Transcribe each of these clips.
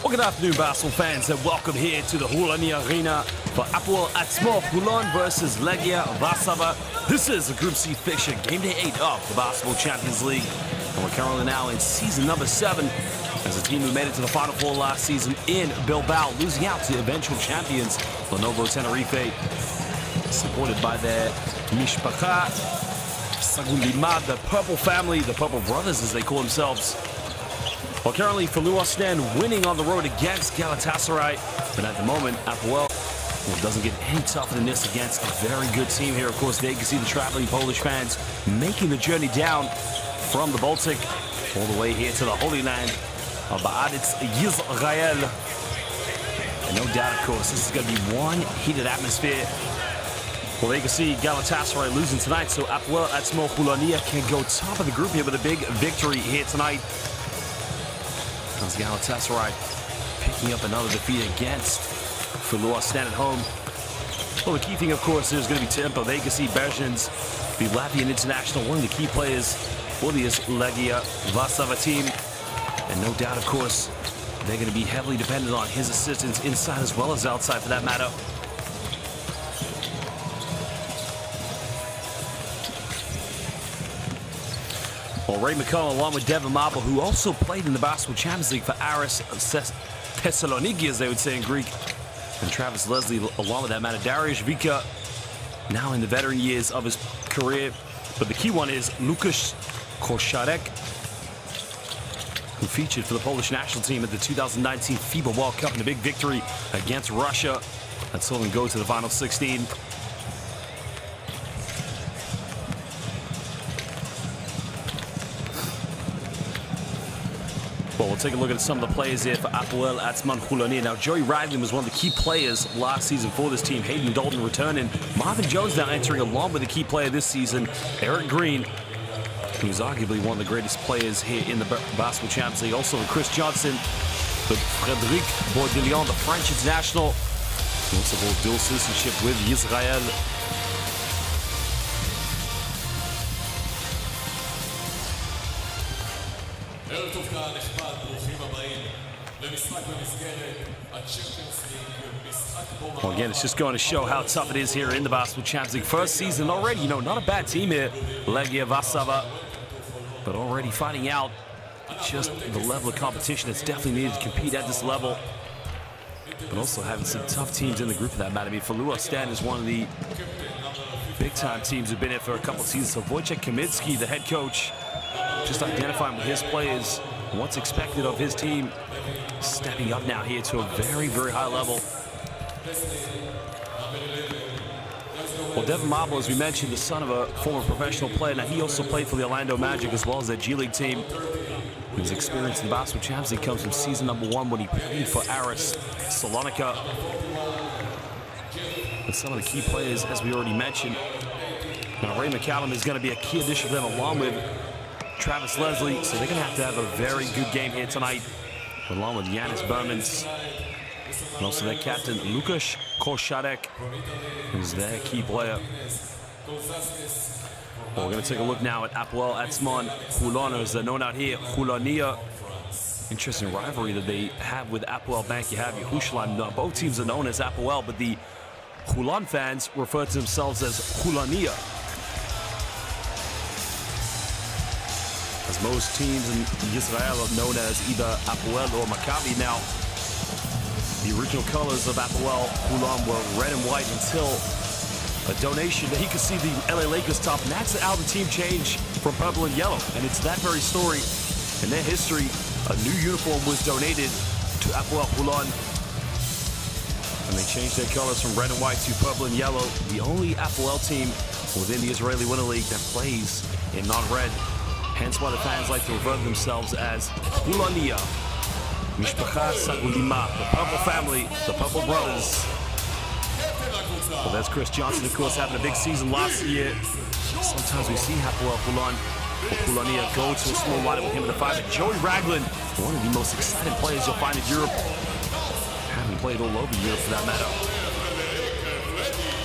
Well, good afternoon, basketball fans, and welcome here to the Holoni Arena for Hapoel Atsmon Holon versus Legia Warszawa. This is a Group C fixture, game day 8 of the Basketball Champions League. And we're currently now in season number 7 as a team who made it to the Final Four last season in Bilbao, losing out to the eventual champions, Lenovo Tenerife, supported by their Mishpacha, Sagulima, the Purple family, the Purple Brothers as they call themselves. Well, currently, Hapoel stand winning on the road against Galatasaray, but at the moment, Hapoel doesn't get any tougher than this against a very good team here. Of course, they can see the traveling Polish fans making the journey down from the Baltic all the way here to the Holy Land of Ba'aditz Yisrael. And no doubt, of course, this is going to be one heated atmosphere. Well, they can see Galatasaray losing tonight, so Hapoel Atsmon Holon can go top of the group here with a big victory here tonight. As Galatasaray picking up another defeat against Hapoel stand at home. Well, the key thing, of course, is going to be tempo. They can see Bergins, the Latvian international, one of the key players for the Legia Warszawa team. And no doubt, of course, they're going to be heavily dependent on his assistance inside as well as outside for that matter. Well, Ray McCullough, along with Devin Marble, who also played in the Basketball Champions League for Aris Thessaloniki, as they would say in Greek, and Travis Leslie, along with that matter, Dariusz Vika, now in the veteran years of his career. But the key one is Łukasz Koszarek, who featured for the Polish national team at the 2019 FIBA World Cup in a big victory against Russia. That saw them go to the final 16. Well, we'll take a look at some of the players here for Hapoel Atsmon Holon. Now, Joey Ragland was one of the key players last season for this team. Hayden Dalton returning. Marvin Jones now entering along with the key player this season, Eric Green, who's arguably one of the greatest players here in the Basketball Champions League. Also, Chris Johnson, the Frédéric Bourdillon, the French international, who also holds dual citizenship with Israel. Well, again, it's just going to show how tough it is here in the Basketball Champions League. First season already, not a bad team here, Legia Warszawa, but already finding out just the level of competition that's definitely needed to compete at this level. But also having some tough teams in the group for that matter. I mean, Hapoel stand is one of the big-time teams who've been here for a couple of seasons. So Wojciech Kaminski, the head coach, just identifying with his players, what's expected of his team, stepping up now here to a very, very high level. Well, Devin Marble, as we mentioned, the son of a former professional player. Now, he also played for the Orlando Magic as well as their G League team. His experience in the Basketball Champions League comes from season number 1 when he played for Aris Salonika. And some of the key players, as we already mentioned. Now, Ray McCallum is going to be a key addition for them along with Travis Leslie. So they're going to have a very good game here tonight, along with Yanis Bermans. And also their captain, Łukasz Koszarek, who's their key player. Well, we're going to take a look now at Hapoel Atsmon Holon, as they're known out here, Holonia. Interesting rivalry that they have with Hapoel Bank Yehushalayim. Both teams are known as Hapoel, but the Holon fans refer to themselves as Holonia. As most teams in Israel are known as either Hapoel or Maccabi. Now, the original colors of Hapoel Holon were red and white until a donation that he could see the LA Lakers top, and that's how the team changed from purple and yellow. And it's that very story in their history. A new uniform was donated to Hapoel Holon, and they changed their colors from red and white to purple and yellow. The only Hapoel team within the Israeli Winter League that plays in non-red. Hence why the fans like to refer to themselves as Holonia. Mishpacha Sagulima, the Purple family, the Purple brothers. Well, there's Chris Johnson, of course, having a big season last year. Sometimes we see Hapoel Holon or Holonia go to a small lineup with him in the 5. But Joey Ragland, one of the most exciting players you'll find in Europe, having played all over Europe for that matter.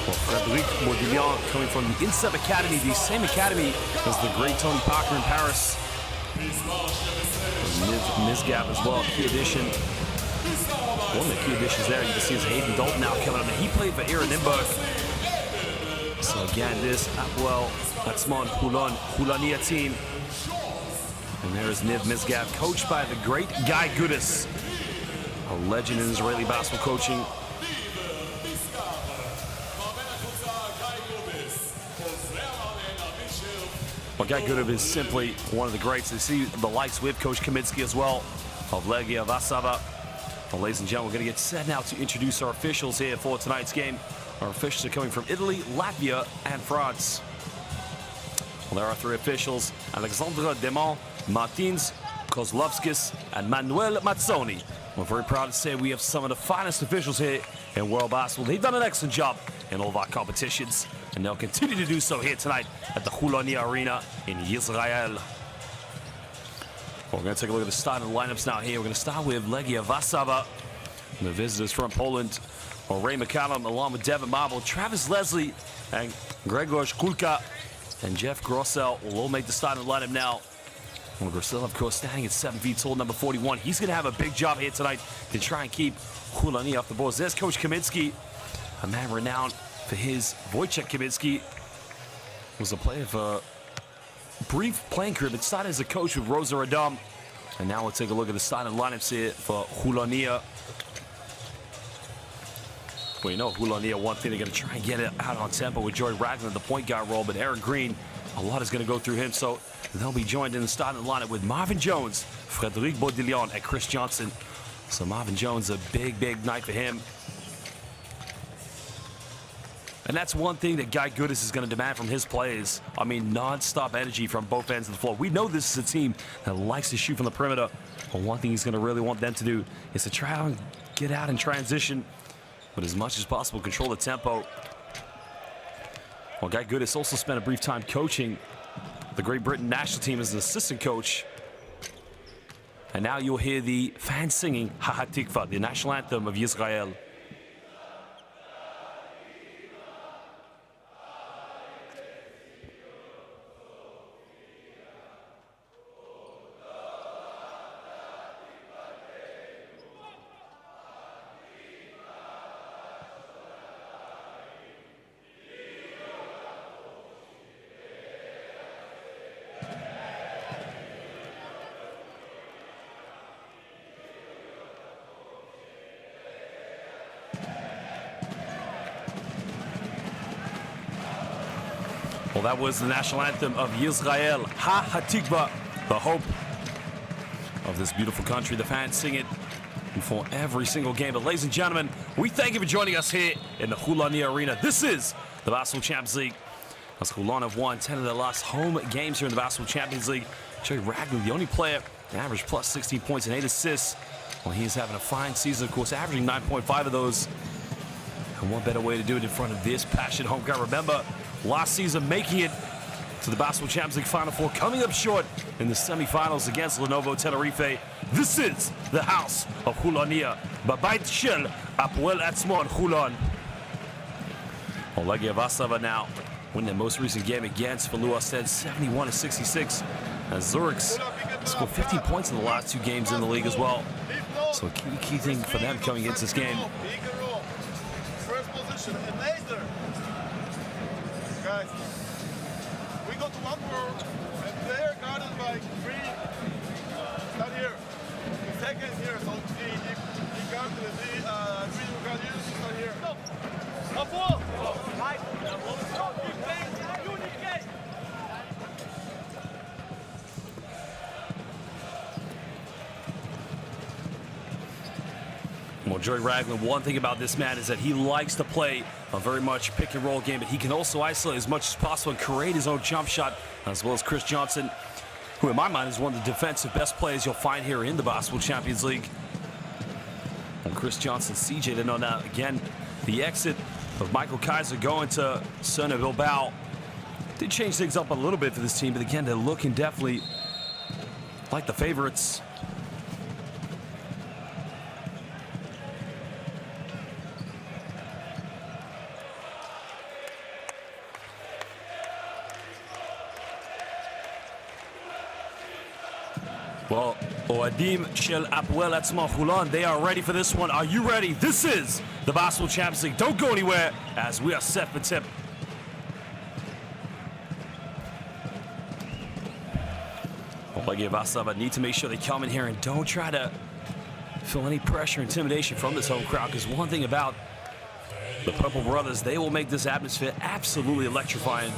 Well, Frédéric Bourdillon coming from the INSEP Academy, the same academy as the great Tony Parker in Paris. Mizgab as well, key addition. One of the key additions there, you can see is Hayden Dalton now coming up. He played for Aaron Nimberg. So again, this Hapoel Atsmon Holon Holania team. And there's Niv Misgav, coached by the great Guy Gudis, a legend in Israeli basketball coaching. Well, Guy Gudis is simply one of the greats. You see the likes with Coach Kaminsky as well of Legia Warszawa. Well, ladies and gentlemen, we're going to get set now to introduce our officials here for tonight's game. Our officials are coming from Italy, Latvia, and France. Well, there are three officials: Alexandra Demont, Martins, Kozlovskis, and Manuel Mazzoni. We're very proud to say we have some of the finest officials here in world basketball. They've done an excellent job in all of our competitions, and they'll continue to do so here tonight at the Hulonia Arena in Israel. Well, we're going to take a look at the starting lineups now here. We're going to start with Legia Warszawa, the visitors from Poland. Well, Ray McCallum, along with Devin Marble, Travis Leslie, and Grzegorz Kulka, and Jeff Grossell will all make the starting lineup now. Well, Grossell, of course, standing at 7 feet tall, number 41. He's going to have a big job here tonight to try and keep Hulani off the boards. There's Coach Kaminsky, a man renowned for his Wojciech Kaminsky. Was a player of a brief playing career, but started as a coach with Rosa Radom. And now we'll take a look at the starting lineups here for Hulonia. Well, you know, Hulonia, one thing, they're going to try and get it out on tempo with Joy Ragland, the point guard role, but Aaron Green, a lot is going to go through him, so they'll be joined in the starting lineup with Marvin Jones, Frederic Baudillon, and Chris Johnson. So Marvin Jones, a big, big night for him. And that's one thing that Guy Gudis is going to demand from his players. I mean, non-stop energy from both ends of the floor. We know this is a team that likes to shoot from the perimeter, but one thing he's going to really want them to do is to try and get out and transition, but as much as possible, control the tempo. Well, Guy Gudis also spent a brief time coaching the Great Britain national team as an assistant coach. And now you'll hear the fans singing Hatikva, the national anthem of Israel. Well, that was the national anthem of Israel, Ha-Hatikva, the hope of this beautiful country. The fans sing it before every single game. But ladies and gentlemen, we thank you for joining us here in the Hulonia Arena. This is the Basketball Champions League. As Holon have won 10 of their last home games here in the Basketball Champions League. Joey Ragland, the only player to average plus 16 points and 8 assists. Well, he is having a fine season, of course, averaging 9.5 of those. And what better way to do it in front of this passionate home crowd. Remember, last season making it to the Basketball Champions League Final Four, coming up short in the semifinals against Lenovo Tenerife. This is the house of Hulonia, Babait Shel Hapoel Atsmon Holon. Well, Legia Warszawa now win their most recent game against Falua Sted 71-66. And Zurich's scored 15 points in the last 2 games in the league as well. So a key thing for them coming into this game. First position, and later. Guys, we go to one world, and they are guarded by 3. Not here. The second here, so he guarded the 3 who got used, he's not here. A ball! Right. Well, Joey Ragland, one thing about this man is that he likes to play a very much pick and roll game, but he can also isolate as much as possible and create his own jump shot, as well as Chris Johnson, who in my mind is one of the defensive best players you'll find here in the Basketball Champions League. And Chris Johnson, CJ didn't know that. Again, the exit of Michael Kaiser going to Cerner Bilbao did change things up a little bit for this team, but again, they're looking definitely like the favorites. Well, Oadim Shel Hapoel Atsmon Holon, they are ready for this one. Are you ready? This is the Basketball Champions League. Don't go anywhere as we are set for tip. Legia Warszawa need to make sure they come in here and don't try to feel any pressure, intimidation from this home crowd, because one thing about the Purple Brothers, they will make this atmosphere absolutely electrifying.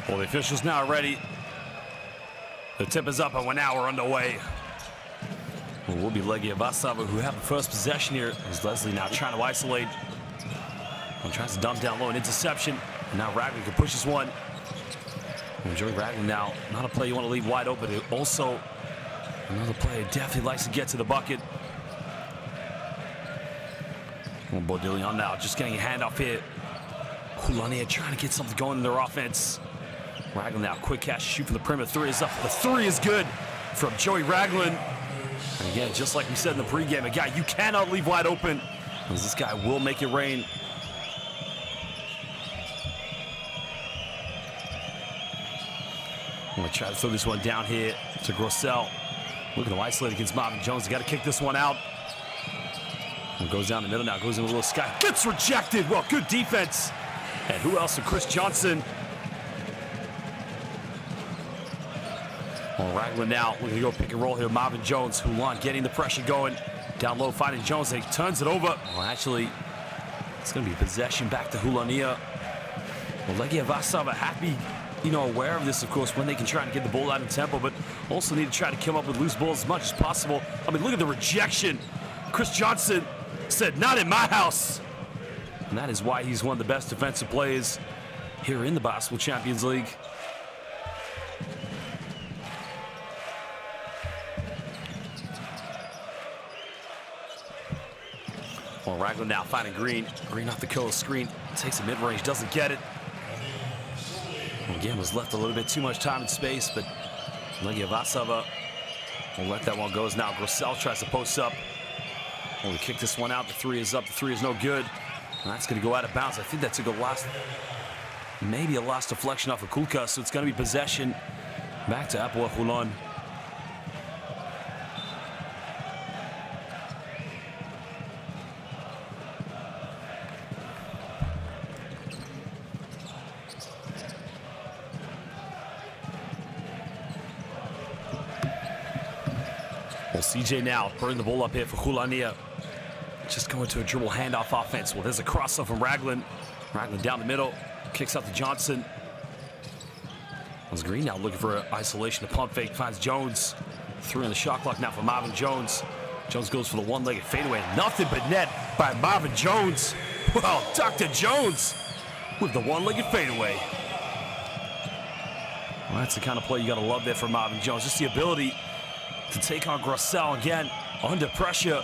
Well, the officials now are ready. The tip is up and now we're underway. Well, it will be Legia Warszawa who have the first possession here. As Leslie now trying to isolate. Well, tries to dump down low, an interception. And now Ragland can push this one. Well, Joey Ragland now, not a player you want to leave wide open. Also, another player definitely likes to get to the bucket. Well, Baudillon now just getting a handoff here. Holon here trying to get something going in their offense. Ragland now, quick catch, shoot from the perimeter. Three is up. The three is good from Joey Ragland. And again, just like we said in the pregame, a guy you cannot leave wide open, because this guy will make it rain. I'm going to try to throw this one down here to Grossell. Looking to isolate against Marvin Jones. Got to kick this one out. And goes down the middle now, goes in a little sky. Gets rejected. Well, good defense. And who else? Chris Johnson. Well, Ragland now looking to go pick and roll here. Marvin Jones, Holon getting the pressure going. Down low, finding Jones. He turns it over. Well, actually, it's going to be possession back to Holonia. Well, Legia Warszawa happy, aware of this, of course, when they can try to get the ball out of tempo, but also need to try to come up with loose balls as much as possible. I mean, look at the rejection. Chris Johnson said, "Not in my house." And that is why he's one of the best defensive players here in the Basketball Champions League. Well, Ragland now finding Green. Green off the coast. Screen takes a mid-range, doesn't get it. Again, was left a little bit too much time and space, but Legia Warszawa will let that one go. Now Grossell tries to post up. Well, we kick this one out. The three is up. The three is no good. And that's going to go out of bounds. I think that took a last, maybe a last deflection off of Kulka, so it's going to be possession back to Hapoel Holon. Well, CJ now bring the ball up here for Holon. Just going to a dribble handoff offense. Well, there's a crossover from Ragland. Ragland down the middle, kicks out to Johnson. Was Green now looking for an isolation to pump fake, finds Jones. Three on the shot clock now for Marvin Jones. Jones goes for the one-legged fadeaway. Nothing but net by Marvin Jones. Well, Dr. Jones with the one-legged fadeaway. Well, that's the kind of play you got to love there for Marvin Jones. Just the ability to take on Grossell again under pressure.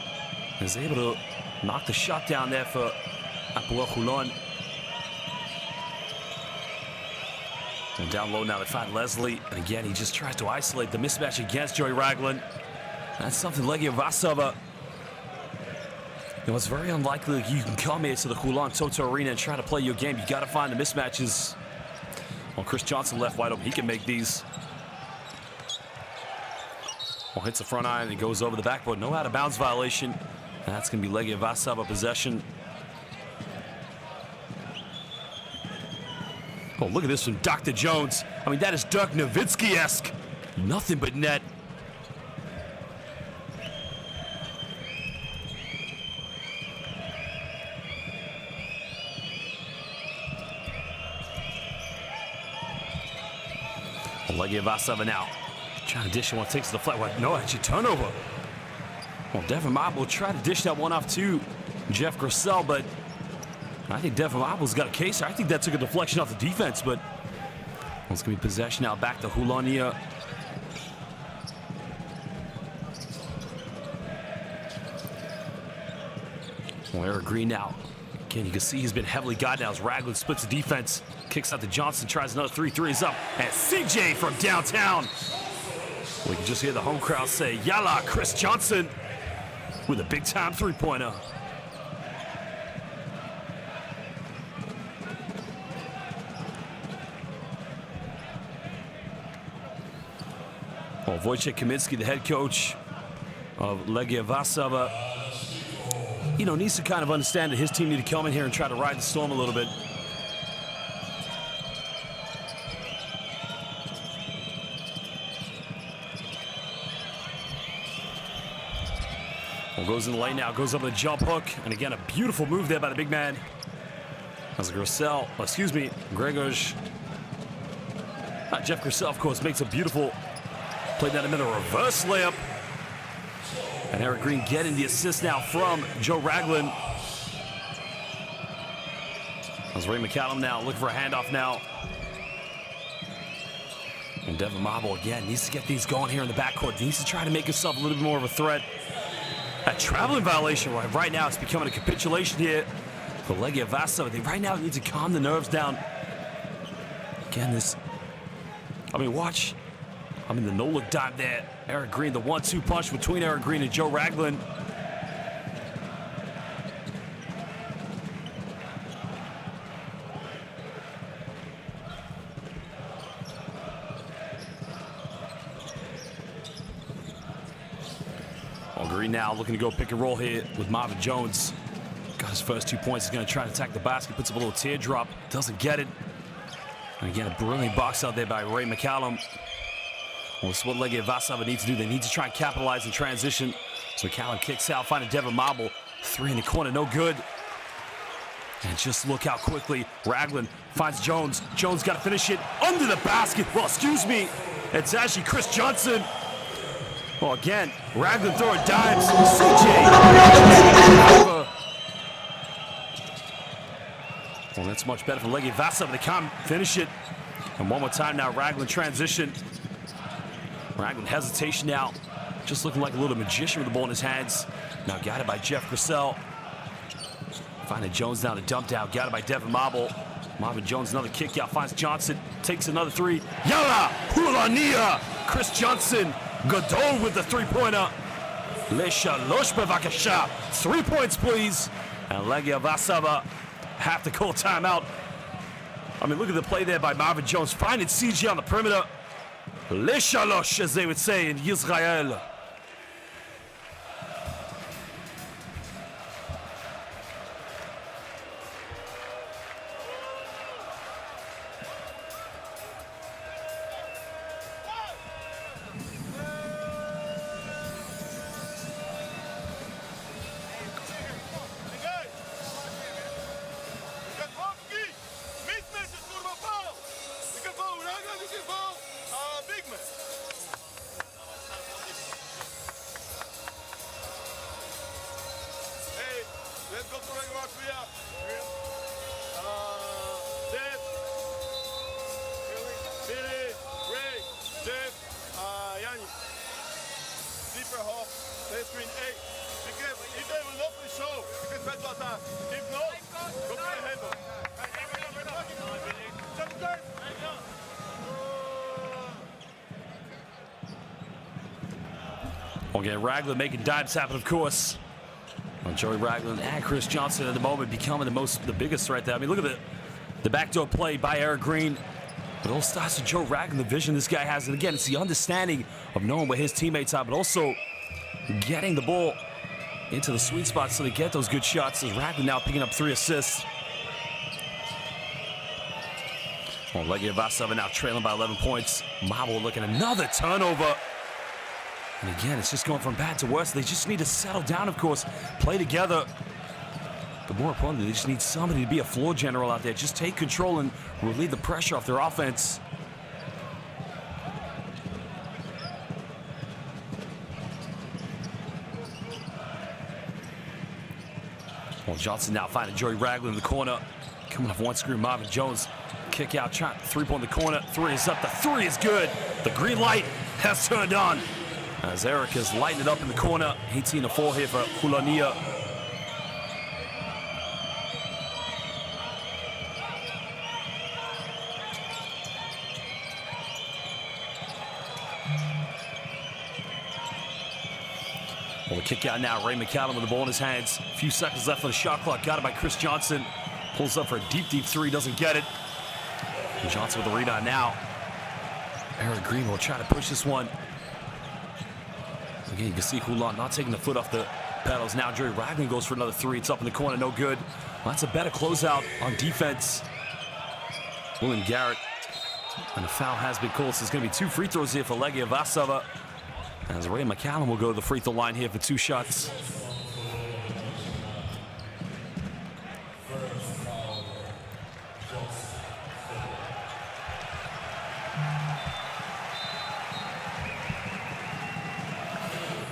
Is able to knock the shot down there for Hapoel Holon. And down low now they find Leslie. And again, he just tries to isolate the mismatch against Joey Ragland. That's something Legia Warszawa. It's very unlikely you can come here to the Holon Toto Arena and try to play your game. You got to find the mismatches. Well, Chris Johnson left wide open. He can make these. Well, hits the front iron and goes over the backboard. No out of bounds violation. That's going to be Legia Warszawa possession. Oh, look at this from Dr. Jones. I mean, that is Dirk Nowitzki-esque. Nothing but net. Well, Legia Warszawa now trying to dish one, takes the flat one. No, actually turnover. Well, Devin Mob will try to dish that one off to Jeff Grossell, but I think Devin Mobble's got a case. I think that took a deflection off the defense, but it's going to be possession now back to Holonia. Well, Eric Green now. Again, you can see he's been heavily guided now as Ragland splits the defense. Kicks out to Johnson, tries another 3 is up. And CJ from downtown. We can just hear the home crowd say, Yalla, Chris Johnson with a big-time three-pointer. Well, Wojciech Kamiński, the head coach of Legia Warszawa, needs to kind of understand that his team need to come in here and try to ride the storm a little bit. Well, goes in the lane now, goes up with a jump hook, and again, a beautiful move there by the big man. As Gregorz. Jeff Grissel, of course, makes a beautiful play that in a reverse layup. And Eric Green getting the assist now from Joe Ragland. As Ray McCallum now looking for a handoff now. And Devin Marble again needs to get these going here in the backcourt. He needs to try to make himself a little bit more of a threat. A traveling violation right now. It's becoming a capitulation here for Legia Warszawa. They right now need to calm the nerves down. Again, watch. the no-look dive there. Eric Green, the 1-2 punch between Eric Green and Joe Ragland. Green now looking to go pick and roll here with Marvin Jones. Got his first 2 points. He's going to try to attack the basket. Puts up a little teardrop. Doesn't get it. And again, a brilliant box out there by Ray McCallum. Well, this is what Legia Warszawa needs to do. They need to try and capitalize in transition. So McCallum kicks out, finding Devin Marble. 3 in the corner, no good. And just look how quickly Ragland finds Jones. Jones got to finish it under the basket. Well, excuse me. It's actually Chris Johnson. Well, again, Ragland throwing dimes. CJ. Well, that's much better for Legia Warszawa. They can't finish it. And one more time now, Ragland transition. Ragland hesitation now. Just looking like a little magician with the ball in his hands. Now guided by Jeff Grissel. Finding Jones down to dump down. Guided by Devin Marble. Marvin Jones, another kick out. Finds Johnson. Takes another 3. Yalla! Hulania! Chris Johnson. Godol with the 3-pointer. Leshalosh bevakasha. 3 points, please. And Legia Warszawa have to call timeout. Look at the play there by Marvin Jones. Finding CJ on the perimeter. Leshalosh, as they would say in Israel. Let's go to Legia Warszawa. Billy, Ray, Jeff, Yanni. Deeper half, play screen 8. Because if they will open the show, you can try to attack. If not, go for the handle. Okay, Ragland making dimes happen, of course. Well, Joey Ragland and Chris Johnson at the moment becoming the biggest threat there. Look at the backdoor play by Eric Green. But it all starts with Joe Ragland, the vision this guy has. And again, it's the understanding of knowing where his teammates are, but also getting the ball into the sweet spot so they get those good shots. As Ragland now picking up 3 assists. Well, Legia Warszawa now trailing by 11 points. Marble looking another turnover. And again, it's just going from bad to worse. They just need to settle down, of course, play together. But more importantly, they just need somebody to be a floor general out there. Just take control and relieve the pressure off their offense. Well, Johnson now finding Joey Ragland in the corner. Coming off one screen, Marvin Jones. Kick out, trying 3-point in the corner. 3 is up. The 3 is good. The green light has turned on. As Eric has lightened it up in the corner. 18-4 here for Hulania. kick out now. Ray McCallum with the ball in his hands. A few seconds left on the shot clock. Got it by Chris Johnson. Pulls up for a deep, deep three. Doesn't get it. And Johnson with the rebound now. Eric Green will try to push this one. Again, you can see Holon not taking the foot off the pedals. Now Jerry Ragland goes for another three. It's up in the corner. No good. Well, that's a better closeout on defense. William Garrett. And a foul has been called. So it's going to be 2 free throws here for Legia Warszawa. As Ray McCallum will go to the free throw line here for 2 shots.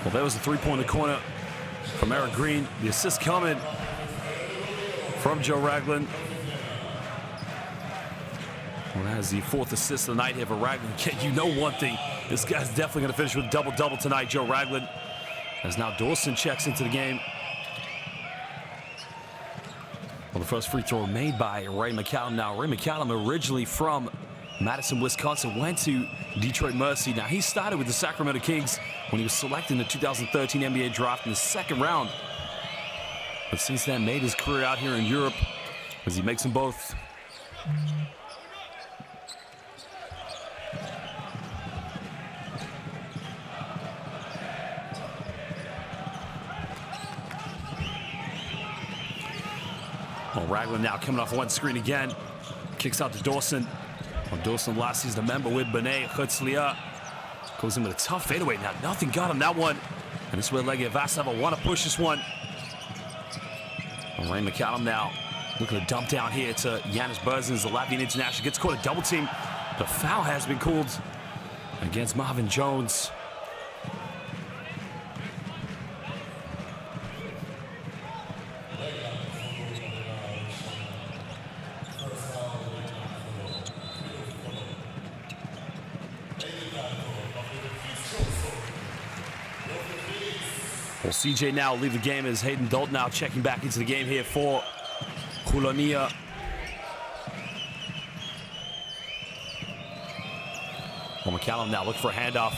Well, there was a three-pointer corner from Eric Green. The assist coming from Joe Ragland. Well, that is the 4th assist of the night here for Ragland. You know one thing, this guy's definitely going to finish with a double-double tonight, Joe Ragland. As now Dawson checks into the game. Well, the first free throw made by Ray McCallum. Now, Ray McCallum, originally from Madison, Wisconsin, went to Detroit Mercy. Now, he started with the Sacramento Kings when he was selected in the 2013 NBA draft in the 2nd round. But since then, made his career out here in Europe as he makes them both. Well, Ragland now coming off one screen again. Kicks out to Dawson. Well, Dawson last season a member with B'nai Herzliya. Goes in with a tough fadeaway. Now nothing got him that one. And this is where Legia Warszawa want to push this one. Well, Ray McCallum now looking to dump down here to Yanis Berzins, the Latvian international. Gets caught a double team. The foul has been called against Marvin Jones. Well, CJ now leave the game as Hayden Dalton now checking back into the game here for Holonia. Well, McCallum now looking for a handoff.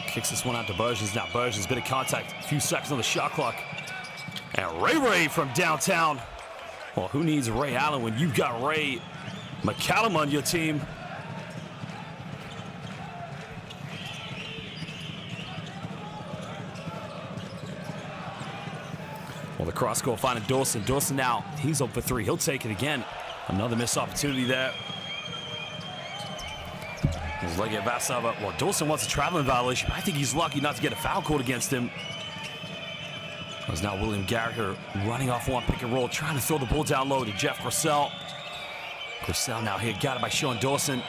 Kicks this one out to Berzins. Now Berzins, bit of contact. A few seconds on the shot clock. And Ray from downtown. Well, who needs Ray Allen when you've got Ray McCallum on your team? Well, the cross goal finding Dawson. Dawson now, he's up for 3. He'll take it again. Another missed opportunity there. Legia Warszawa. Well, Dawson wants a traveling violation. I think he's lucky not to get a foul called against him. There's now William Garrett here running off one pick and roll, trying to throw the ball down low to Jeff Grissel. Grissel now here, got it by Sean Dawson.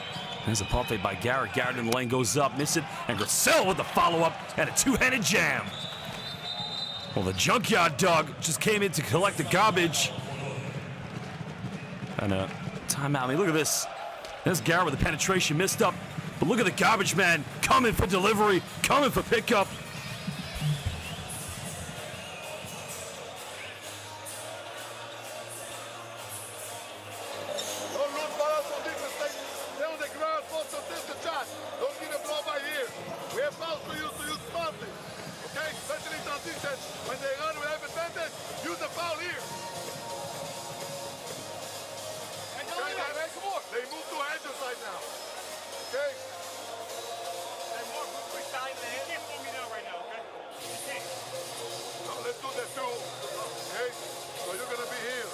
There's a pump fake by Garrett. Garrett in the lane goes up, miss it, and Grissel with the follow-up and a 2-handed jam. Well, the junkyard dog just came in to collect the garbage. And a timeout. I mean, look at this. There's Garrett with the penetration, missed up. But look at the garbage man coming for delivery, coming for pickup. Don't lose balance on this. Stay on the ground, focus on this shot. Don't get a blow by here. We have fouls to use smartly. Okay? Especially in transition. When they run, we have advantage. Use the foul here. Okay, come on. They move to edges right now. Okay? Now let's do the 2. Okay? So you're gonna be here.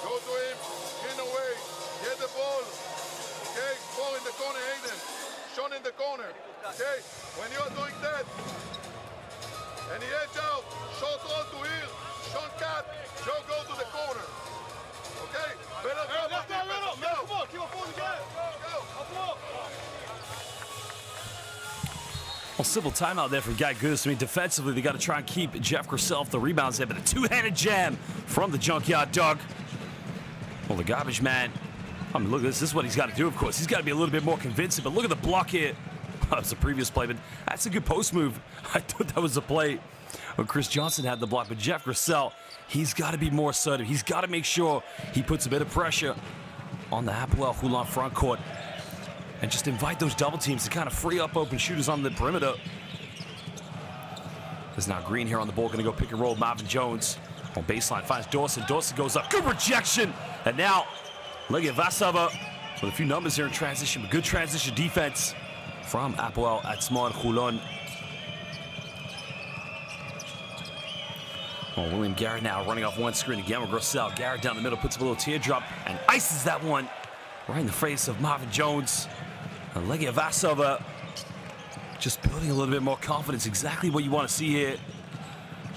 Go to him, in away, get the ball. Okay? Ball in the corner, Hayden. Sean in the corner. Okay? When you are doing that, and he edge out, short roll to here, Sean cut, Joe go to the corner. Okay? Better go. Let's go. Come on, keep on forward again. Go. Well, simple timeout there for Guy Goose. I mean, defensively, they got to try and keep Jeff Grissel off the rebounds there, but a 2-handed jam from the junkyard dog. Well, the garbage man, I mean, look at this. This is what he's got to do, of course. He's got to be a little bit more convincing, but look at the block here. That was the previous play, but that's a good post move. I thought that was a play when Chris Johnson had the block, but Jeff Grissel, he's got to be more assertive. He's got to make sure he puts a bit of pressure on the Hapoel Holon front court. and just invite those double teams to kind of free up open shooters on the perimeter. There's now Green here on the ball, going to go pick and roll. Marvin Jones on baseline finds Dawson. Dawson goes up, good rejection. And now Legia Warszawa with a few numbers here in transition, but good transition defense from Hapoel Atsmon Holon. Well, William Garrett now running off one screen again with Grossell. Garrett down the middle, puts up a little teardrop and ices that one right in the face of Marvin Jones. And Legia Warszawa just building a little bit more confidence. Exactly what you want to see here.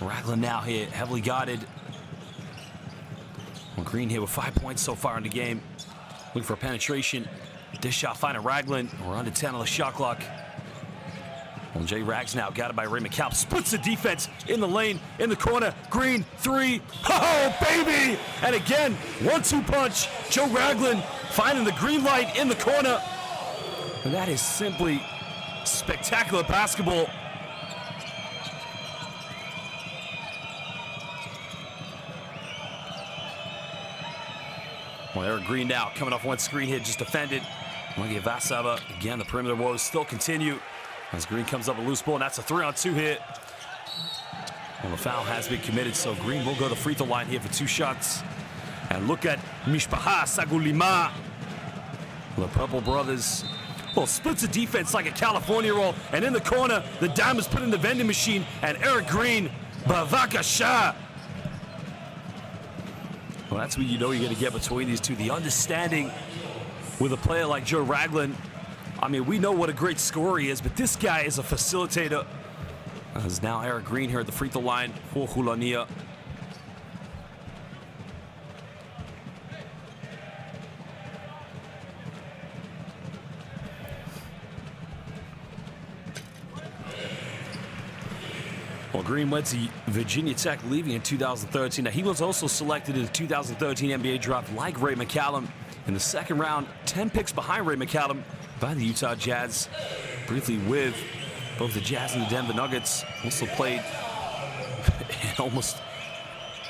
Ragland now here, heavily guarded. Well, Green here with 5 points so far in the game. Looking for a penetration. This shot finding Ragland. We're under 10 on the shot clock. Well, Jay Rags now got it by Ray McCall. Splits the defense in the lane, in the corner. Green, three. Oh, baby! And again, 1-2 punch. Joe Ragland finding the green light in the corner. And that is simply spectacular basketball. Well, Eric Green now coming off one screen here, just defended. Legia Warszawa, again, the perimeter woes still continue. As Green comes up a loose ball, and that's a 3-on-2 hit. Well, the foul has been committed, so Green will go to the free throw line here for 2 shots. And look at Mishpaha Sagulima, the Purple Brothers. Well, splits the defense like a California roll, and in the corner, the Diamonds put in the vending machine, and Eric Green, Bavakasha. Well, that's what you know you're going to get between these two. The understanding with a player like Joe Ragland. I mean, we know what a great scorer he is, but this guy is a facilitator. As now Eric Green here at the free throw line for Hulonia. Well, Green went to Virginia Tech, leaving in 2013. Now, he was also selected in the 2013 NBA draft like Ray McCallum. In the second round, 10 picks behind Ray McCallum by the Utah Jazz. Briefly with both the Jazz and the Denver Nuggets. Also played in almost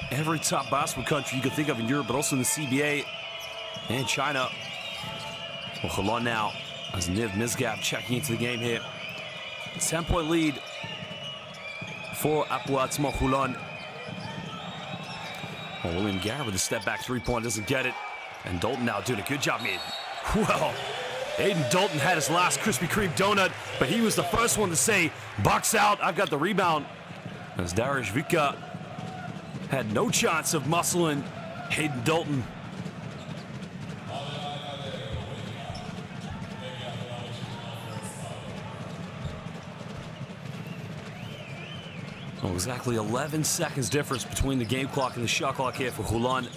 every top basketball country you could think of in Europe, but also in the CBA and China. Well, Holon now as Niv Mizgab checking into the game here. 10-point lead for Hapoel Atsmon Holon. Well, William Garrett with a step back three-point, doesn't get it. And Dalton now doing a good job, man. Well, Aiden Dalton had his last Krispy Kreme donut, but he was the first one to say, box out, I've got the rebound. As Darius Vika had no chance of muscling Aiden Dalton. Well, exactly 11 seconds difference between the game clock and the shot clock here for Holon.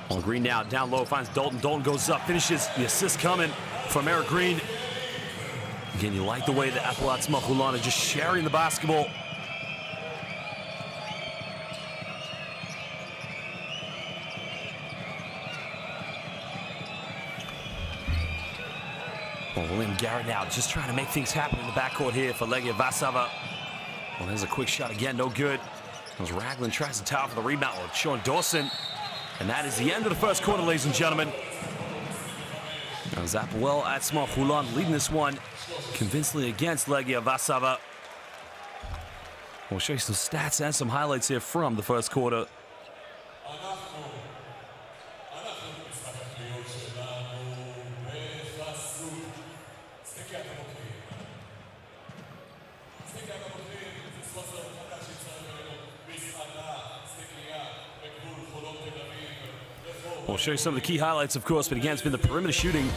Well, Green now down low, finds Dalton. Dalton goes up, finishes. The assist coming from Eric Green. Again, you like the way that Hapoel Atsmon Holon are just sharing the basketball. Well, William Garrett now just trying to make things happen in the backcourt here for Legia Warszawa. Well, there's a quick shot again, no good. As Ragland tries to towel for the rebound with Sean Dawson. And that is the end of the first quarter, ladies and gentlemen. As Hapoel Atsmon Holon leading this one convincingly against Legia Warszawa. We'll show you some stats and some highlights here from the first quarter. We'll show you some of the key highlights, of course, but again, it's been the perimeter shooting.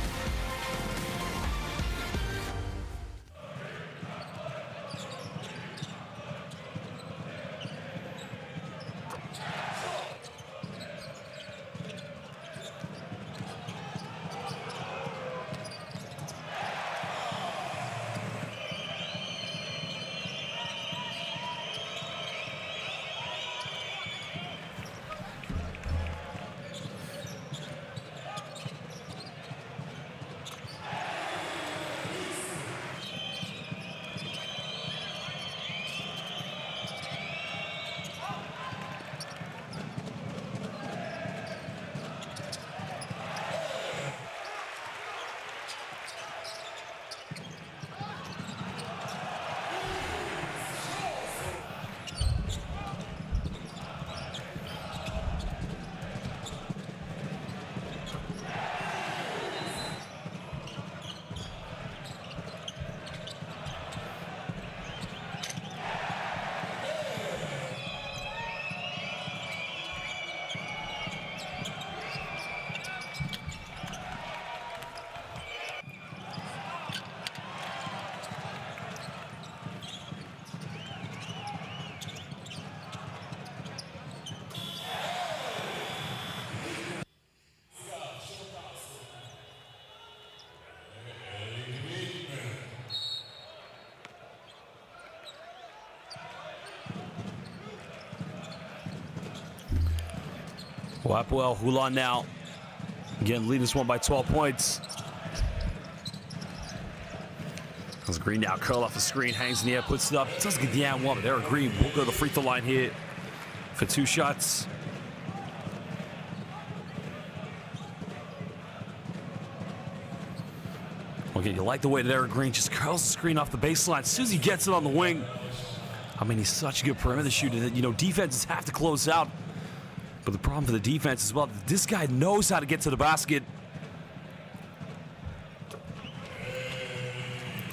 Well, Hapoel Holon now. Again, leading this one by 12 points. As Green now curl off the screen, hangs in the air, puts it up. Doesn't get the and one, but Eric Green will go to the free throw line here for 2 shots. Okay, you like the way that Eric Green just curls the screen off the baseline. As soon as he gets it on the wing, I mean, he's such a good perimeter shooter that, you know, defenses have to close out. But the problem for the defense as well, this guy knows how to get to the basket.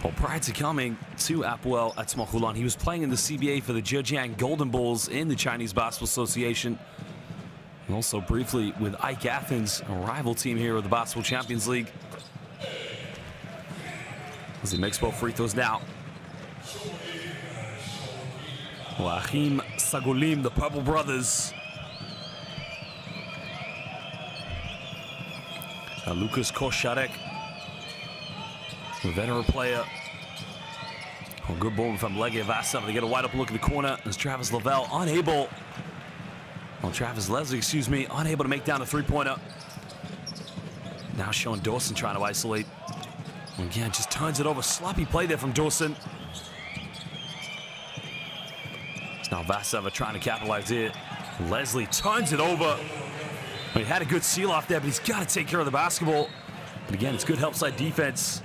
Well, prior to coming to Hapoel Atsmon Holon, he was playing in the CBA for the Zhejiang Golden Bulls in the Chinese Basketball Association. And also briefly with Ike Athens, a rival team here of the Basketball Champions League. As he makes both free throws now. Achim Sagolim, the Purple Brothers. Lucas Kosharek, a veteran player. Oh, good ball from Legia Warszawa. They get a wide open look in the corner as Travis Lavelle unable. Well, Travis Leslie, excuse me, unable to make down a three-pointer. Now showing Dawson trying to isolate. Again, just turns it over. Sloppy play there from Dawson. It's now Warszawa trying to capitalize it. Leslie turns it over. He had a good seal off there, but he's got to take care of the basketball. But again, it's good help side defense.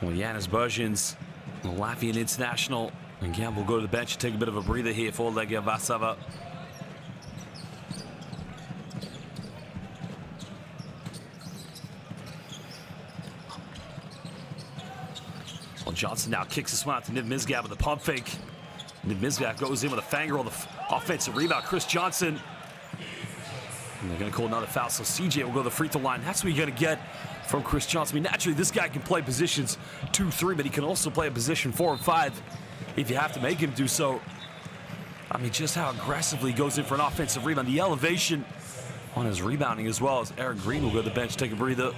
Well, Yanis Bergins, the Latvian international. Again, we'll go to the bench and take a bit of a breather here for Legia Warszawa. Well, Johnson now kicks this one out to Niv Mizgab with a pump fake. Niv Mizgab goes in with a finger on the offensive rebound. Chris Johnson. And they're going to call another foul, so CJ will go to the free throw line. That's what you're going to get from Chris Johnson. I mean, naturally, this guy can play positions 2, 3, but he can also play a position 4 and 5 if you have to make him do so. I mean, just how aggressively he goes in for an offensive rebound. The elevation on his rebounding as well as Eric Green will go to the bench, take a breather.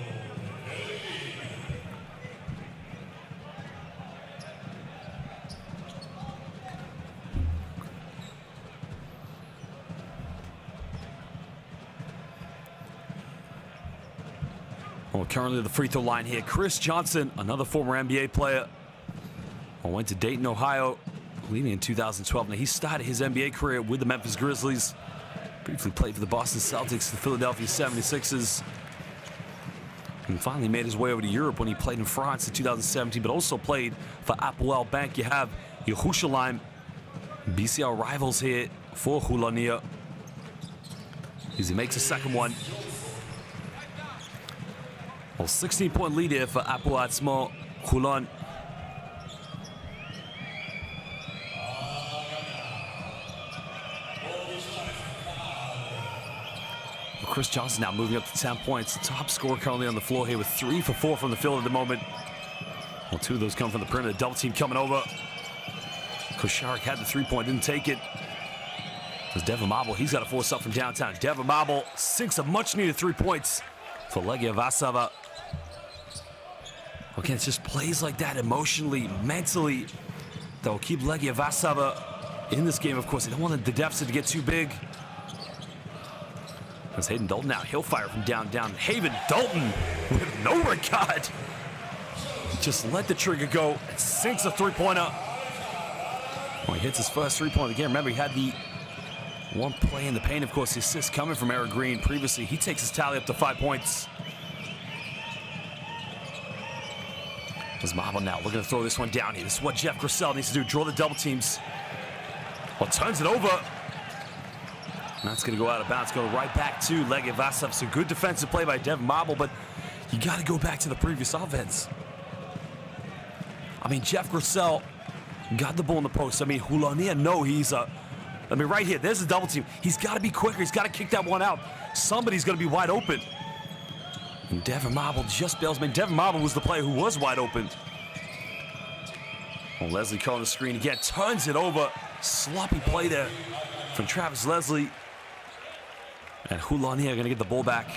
Well, currently the free throw line here. Chris Johnson, another former NBA player. Went to Dayton, Ohio, leaving in 2012. Now, he started his NBA career with the Memphis Grizzlies. Briefly played for the Boston Celtics, the Philadelphia 76ers. And finally made his way over to Europe when he played in France in 2017, but also played for Hapoel Bank. You have Yerushalayim, BCL rivals here for Holonia. As he makes a second one. Well, 16-point lead here for Hapoel Atsmon Holon. Chris Johnson now moving up to 10 points. Top scorer currently on the floor here with 3 for 4 from the field at the moment. Well, 2 of those come from the perimeter. Double team coming over. Kosharek had the 3-point, didn't take it. There's Devin Marble. He's got to force up from downtown. Devin Marble sinks a much-needed 3 points for Legia Warszawa. Again, it's just plays like that emotionally, mentally, that will keep Legia Warszawa in this game. Of course, they don't want the deficit to get too big. As Hayden Dalton now, he'll fire from down. Hayden Dalton with no regard. Just let the trigger go and sinks a 3-pointer. Well, he hits his first 3-pointer again. Remember, he had the one play in the paint. Of course, the assist coming from Eric Green previously. He takes his tally up to 5 points. As Marble now looking to throw this one down here. This is what Jeff Grissel needs to do, draw the double teams. Well, turns it over. And that's going to go out of bounds, go right back to Legia Warszawa. So good defensive play by Devin Marble, but you got to go back to the previous offense. I mean, Jeff Grissel got the ball in the post. I mean, Holonia, no, I mean, right here, there's a double team. He's got to be quicker. He's got to kick that one out. Somebody's going to be wide open. And Devin Marble just bails. I mean, Devin Marble was the player who was wide open. Well, Leslie calling the screen again, turns it over. Sloppy play there from Travis Leslie. And Holonia are going to get the ball back.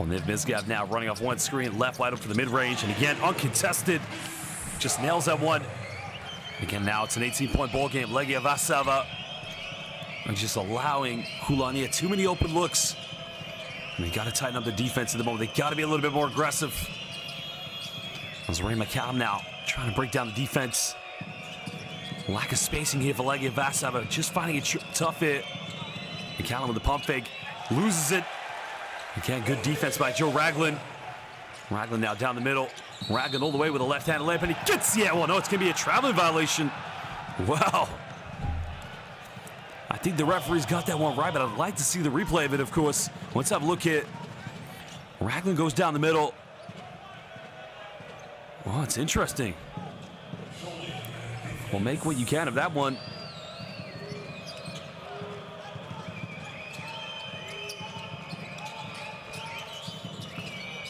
Well, Niv Mizgav now running off one screen, left wide up to the mid-range, and again, uncontested. Just nails that one. Again, now it's an 18-point ball game. Legia Warszawa and just allowing Holon too many open looks. And they got to tighten up the defense at the moment. They got to be a little bit more aggressive. As Ray McCallum now trying to break down the defense. Lack of spacing here for Legia Warszawa. Just finding it tough here. McCallum with the pump fake. Loses it. Again, good defense by Joe Ragland. Ragland now down the middle. Ragland all the way with a left-handed layup, and he gets the well, no, it's going to be a traveling violation. Wow. I think the referee's got that one right, but I'd like to see the replay of it, of course. Let's have a look here. Ragland goes down the middle. Well, it's interesting. Well, make what you can of that one.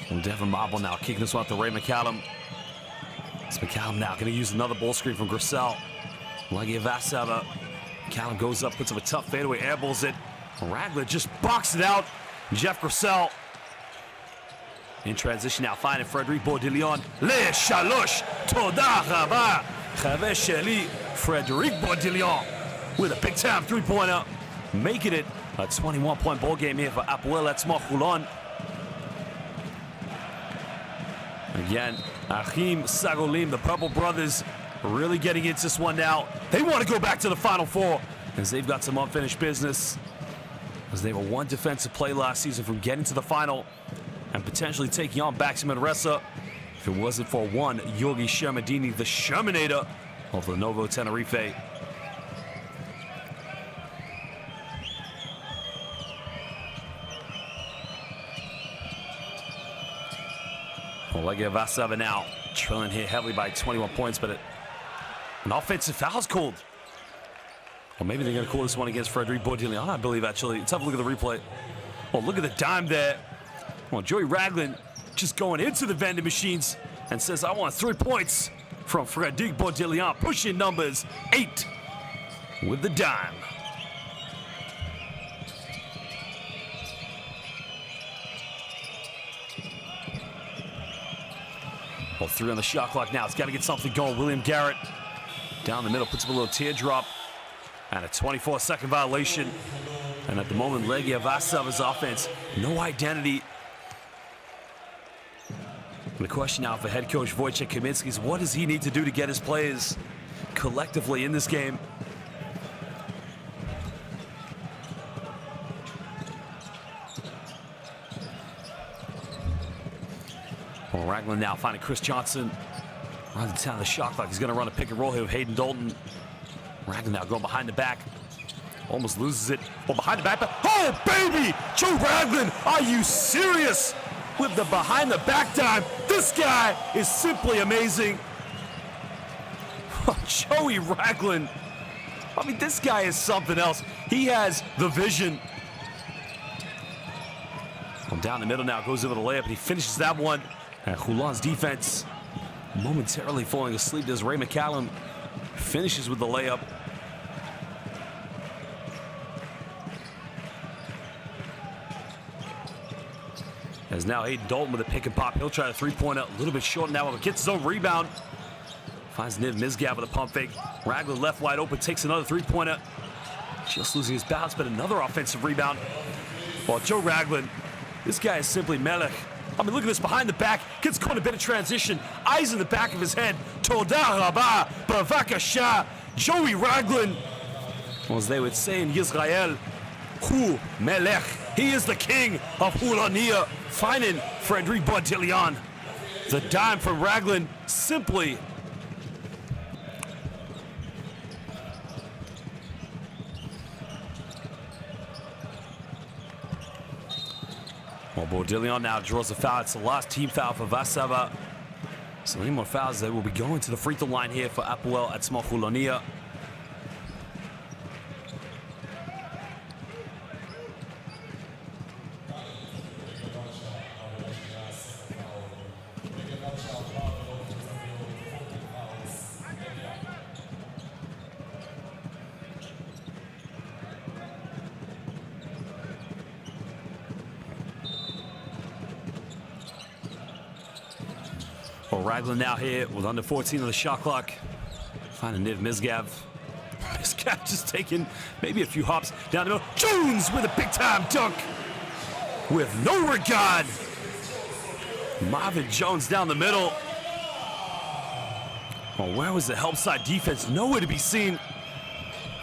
And Devin Marble now kicking this one out to Ray McCallum. It's McCallum now going to use another ball screen from Grissel. Legia Warszawa. McCallum goes up, puts up a tough fadeaway, airballs it. Ragland just boxed it out. Jeff Grissel. In transition now, finding Frederic Baudillon. Le Shalosh Toda Raba. Chavesheli Frederic Baudillon with a big-time three-pointer. Making it a 21-point ball game here for Hapoel Atsmon Holon. Again, Achim Sagolim, the Purple Brothers, really getting into this one now. They want to go back to the Final Four as they've got some unfinished business. As they were one defensive play last season from getting to the final and potentially taking on Baxi Manresa if it wasn't for one Yogi Shermadini, the Shermanator of the Novo Tenerife. Legia Warszawa now trailing here heavily by 21 points, but an offensive foul's called. Well, maybe they're going to call this one against Frederic Baudillon, I believe, actually. Let's have a look at the replay. Well, look at the dime there. Well, Joey Ragland just going into the vending machines and says, I want 3 points from Frederic Baudillon, pushing numbers 8 with the dime. Well, 3 on the shot clock now. It's got to get something going. William Garrett down the middle, puts up a little teardrop. And a 24-second violation. And at the moment, Legia Warszawa's offense, no identity. The question now for head coach Wojciech Kaminski is, what does he need to do to get his players collectively in this game? Well, Ragland now finding Chris Johnson around the town of the shot clock. He's going to run a pick and roll here with Hayden Dalton. Ragland now going behind the back. Almost loses it. Well, behind the back. Oh, baby! Joe Ragland, are you serious? With the behind the back time. This guy is simply amazing. Joey Ragland. I mean, this guy is something else. He has the vision. Well, down the middle now, goes over the layup, and he finishes that one. And Holon's defense momentarily falling asleep as Ray McCallum finishes with the layup. As now Hayden Dalton with a pick and pop. He'll try a three-pointer. A little bit short now, but gets his own rebound. Finds Niv Mizgav with a pump fake. Ragland left wide open, takes another three-pointer. Just losing his balance, but another offensive rebound. Well, Joe Ragland, this guy is simply melech. I mean, look at this behind the back. Gets caught a bit of transition. Eyes in the back of his head. Toda Rabah, Bavakasha, Joey Ragland. Well, as they would say in Israel, Hu Melech. He is the king of Hulonia. Finding Frederic Baudillon. The dime from Ragland simply. Well, Baudillon now draws a foul. It's the last team foul for Warszawa. So any more fouls, they will be going to the free throw line here for Hapoel Atsmon Holon. Raglan now here with under 14 on the shot clock. Finding Niv Mizgav. Mizgav just taking maybe a few hops down the middle. Jones with a big-time dunk with no regard. Marvin Jones down the middle. Well, where was the help side defense? Nowhere to be seen.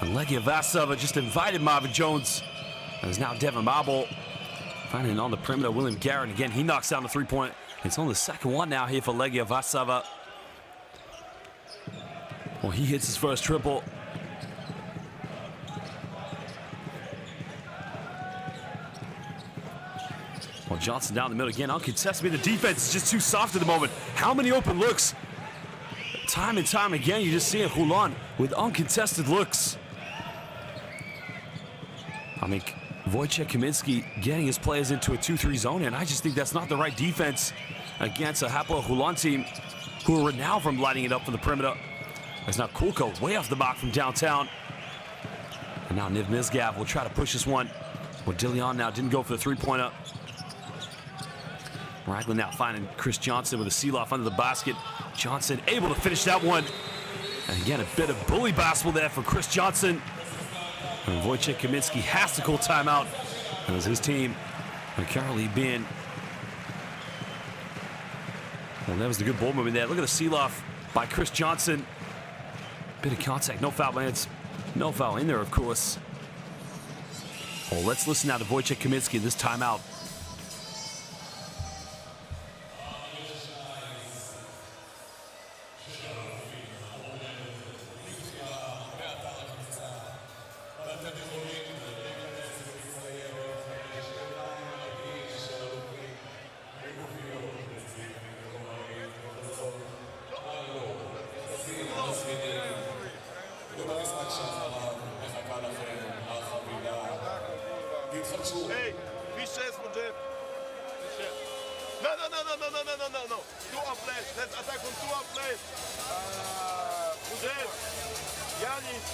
And Legia Warszawa just invited Marvin Jones. And it's now Devin Marble finding on the perimeter. William Garrett again. He knocks down the three-point. It's on the second one now here for Legia Warszawa. Well, he hits his first triple. Well, Johnson down the middle again. Uncontested. The defense is just too soft at the moment. How many open looks? Time and time again, you just see it. Holon with uncontested looks. I mean, Wojciech Kaminski getting his players into a 2-3 zone, and I just think that's not the right defense against a Hapoel Holon team who are renowned from lighting it up from the perimeter. There's now Kulko way off the mark from downtown. And now Niv Mizgav will try to push this one. Well, Dillion now didn't go for the three-pointer. Raglan now finding Chris Johnson with a seal-off under the basket. Johnson able to finish that one. And again, a bit of bully basketball there for Chris Johnson. And Wojciech Kaminski has to call timeout. It was his team. And currently being... Well, that was the good ball movement there. Look at the seal-off by Chris Johnson. Bit of contact, no foul, Lance. No foul in there, of course. Well, let's listen now to Wojciech Kaminski this timeout. Hey, wie chest von Jeff? No. Two up left. Let's attack from two up left. Jeff, Yanis,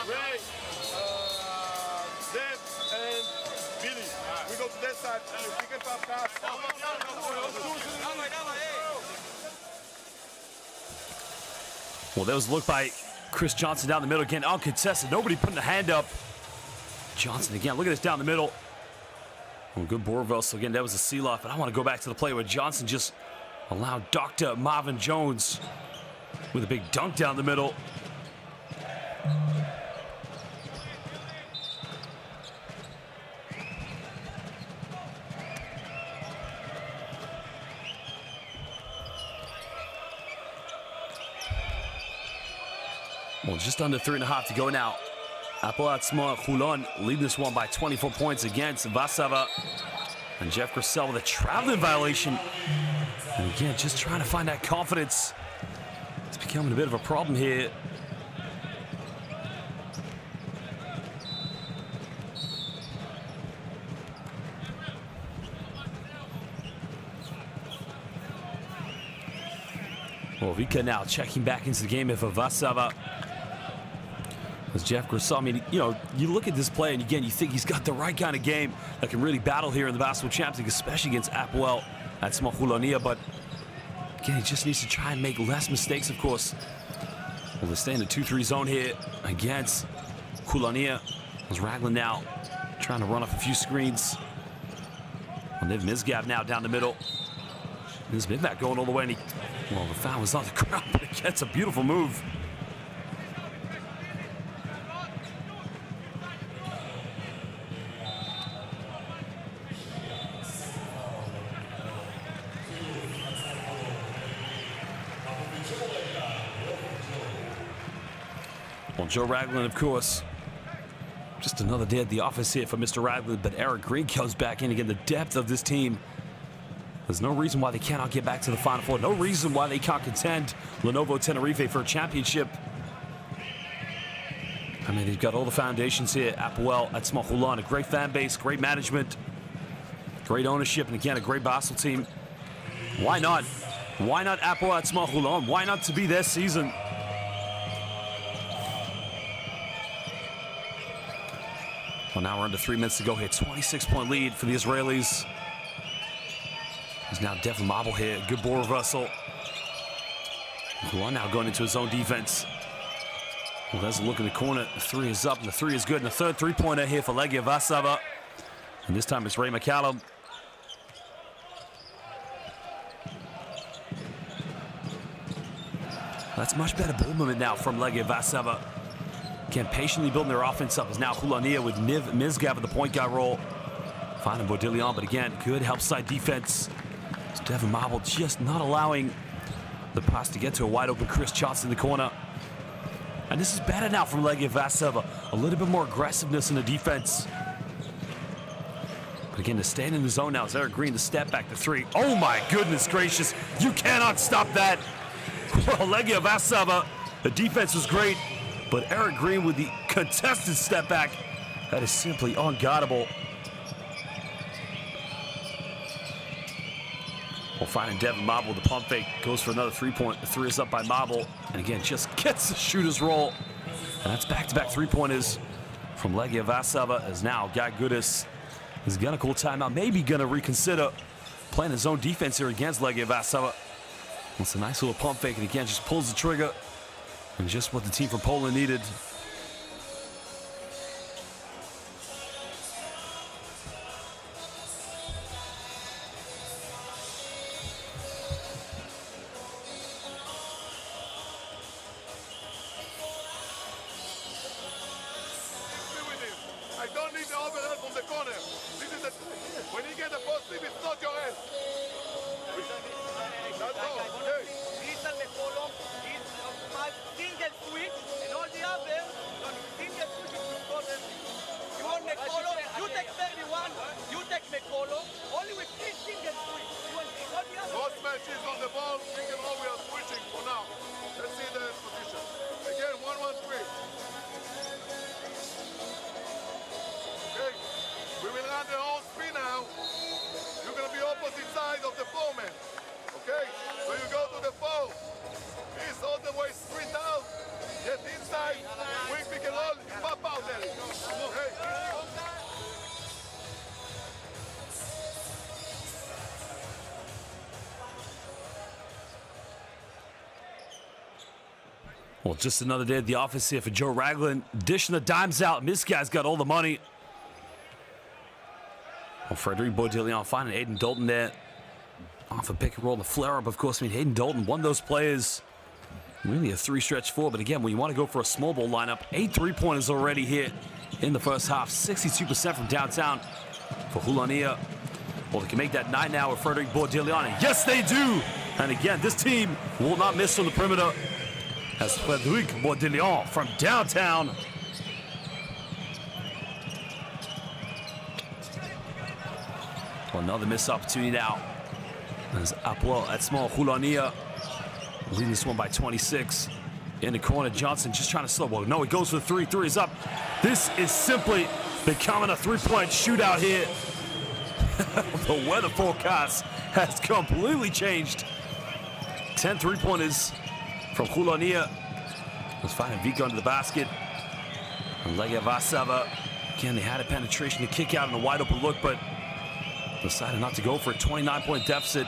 Ray, Jeff, and Billy. We go to that side. We can pop pass. Well, there was a look by Chris Johnson down the middle again, uncontested. Nobody putting a hand up. Johnson again, look at this down the middle. Well, good board reversal again. That was a seal-off, but I want to go back to the play where Johnson just allowed Dr. Marvin Jones with a big dunk down the middle. Well, just under 3.5 to go now. Hapoel Atsmon Holon leading this one by 24 points against Warszawa. And Jeff Grissel with a traveling violation. And again, just trying to find that confidence. It's becoming a bit of a problem here. Well, Vika now checking back into the game for Warszawa. As Jeff Grissel, I mean, you know, you look at this play and again, you think he's got the right kind of game that can really battle here in the Basketball Champions League, especially against Hapoel Atsmon Holon. But again, he just needs to try and make less mistakes, of course. Well, they stay in the 2-3 zone here against Holon. As Raglan now trying to run off a few screens. Well, Niv Mizgav now down the middle. Niv Mizgav going all the way, and well, the foul was on the ground, but it gets a beautiful move. Well, Joe Raglan, of course, just another day at the office here for Mr. Raglan, but Eric Green comes back in again. The depth of this team. There's no reason why they cannot get back to the Final Four. No reason why they can't contend Lenovo Tenerife for a championship. I mean, they've got all the foundations here. Hapoel Atsmon Holon, a great fan base, great management, great ownership, and again, a great basketball team. Why not? Why not Hapoel Atsmon Holon? Why not to be their season? Well, now we're under 3 minutes to go here. 26-point lead for the Israelis. There's now Devin Marble here. Good ball reversal. Holon now going into his own defense. Well, there's a look in the corner. The three is up, and the three is good. And the third three-pointer here for Legia Warszawa. And this time it's Ray McCallum. That's much better ball movement now from Legia Warszawa. Again, patiently building their offense up is now Holonia with Niv Mizgav at the point guard role. Finding Baudillion, but again, good help side defense. So Devin Marble just not allowing the pass to get to a wide open Chris Johnson in the corner. And this is better now from Legia Warszawa. A little bit more aggressiveness in the defense. But again, to stand in the zone now is Eric Green to step back to three. Oh my goodness gracious. You cannot stop that. Well, Legia Warszawa, the defense was great, but Eric Green with the contested step back, that is simply unguardable. Well, finding Devin Marble with the pump fake, goes for another three-point. The three is up by Marble, and again, just gets the shooter's roll. And that's back-to-back three-pointers from Legia Warszawa, as now Guy Goodis is gonna call timeout, maybe gonna reconsider playing his own defense here against Legia Warszawa. It's a nice little pump fake, and again, just pulls the trigger. And just what the team from Poland needed. I don't need the overhead from the corner. This is the, when you get the post, it's not your head. That's all. Okay. Listen, the column is my single switch, and all the others, on single switch, you go there. You want the column, you take 31, you take the column, only with 3 single switch. You want all the others. Both matches on the ball, we can know we are switching for now. Let's see the position. Again, 1-1-3. Okay, we will run the whole spin now. You're going to be opposite side of the 4-man. Okay, so you go to the 4. He's all the way sprint out. Get inside. Wing pick and roll. Pop out there. Okay. Well, just another day at the office here for Joe Ragland. Dishing the dimes out. And this guy's got all the money. Well, Frederic Baudillion finding Aiden Dalton there. Off a pick and roll, the flare up, of course. I mean, Hayden Dalton, one of those players, really a 3-stretch 4. But again, when you want to go for a small ball lineup, 8 3-pointers already here in the first half. 62% from downtown for Holonia. Well, they can make that 9 now with Frederic Baudillion. And yes, they do. And again, this team will not miss from the perimeter as Frederic Baudillion from downtown. Well, another missed opportunity now. As Hapoel Atsmon Holon leading this one by 26. In the corner, Johnson just trying to slow. Well, no, he goes for the 3. 3 is up. This is simply becoming a 3-point shootout here. The weather forecast has completely changed. 10 3-pointers from Holonia. Was finding Vika under the basket. And Legia Warszawa. Again, they had a penetration to kick out in a wide open look, but decided not to go for a 29-point deficit.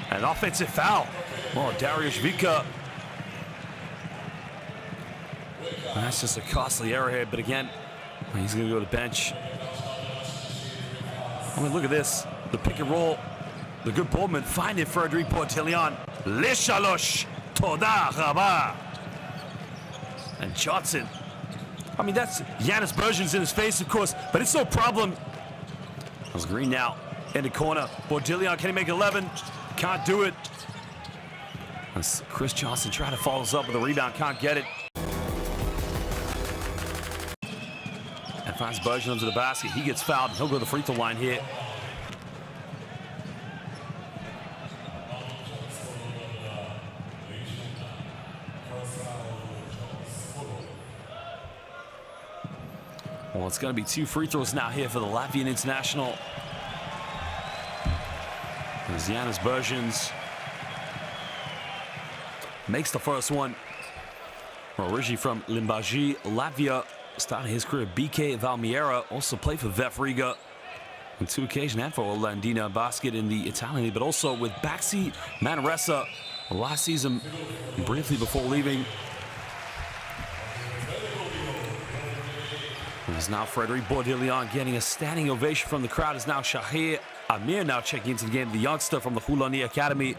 And an offensive foul. Oh, Dariusz Vika. That's just a costly error here, but again, he's going to go to the bench. I mean, look at this. The pick and roll. The good ballman finding Frederic Baudillion. Le Shalosh. Toda Rabah. And Johnson. I mean, that's Giannis Bergen's in his face, of course, but it's no problem. There's Green now. In the corner, Baudillion, can he make 11? Can't do it. As Chris Johnson trying to follow us up with a rebound, can't get it. And finds Bergen under the basket. He gets fouled, and he'll go to the free throw line here. Well, it's going to be 2 free throws now here for the Latvian international. Giannis Bergens makes the first one. Originally from Limbaži, Latvia, starting his career at BK Valmiera, also played for VF Riga. on two occasions and for Landina Basket in the Italian League, but also with Baxi Manresa last season, briefly before leaving. It's now Frederic Baudillion getting a standing ovation from the crowd. Is now Shahir Amir now checking into the game, the youngster from the Holoni Academy.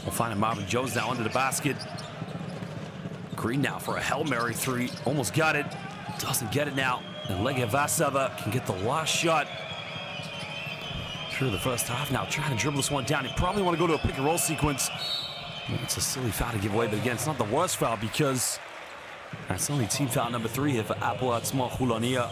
We'll find Marvin Jones now under the basket. Green now for a Hail Mary three. Almost got it. Doesn't get it now. And Legia Warszawa can get the last shot. Through the first half now, trying to dribble this one down. He probably want to go to a pick and roll sequence. It's a silly foul to give away, but again, it's not the worst foul because that's only team foul number 3 here for Hapoel Atsmon Holon.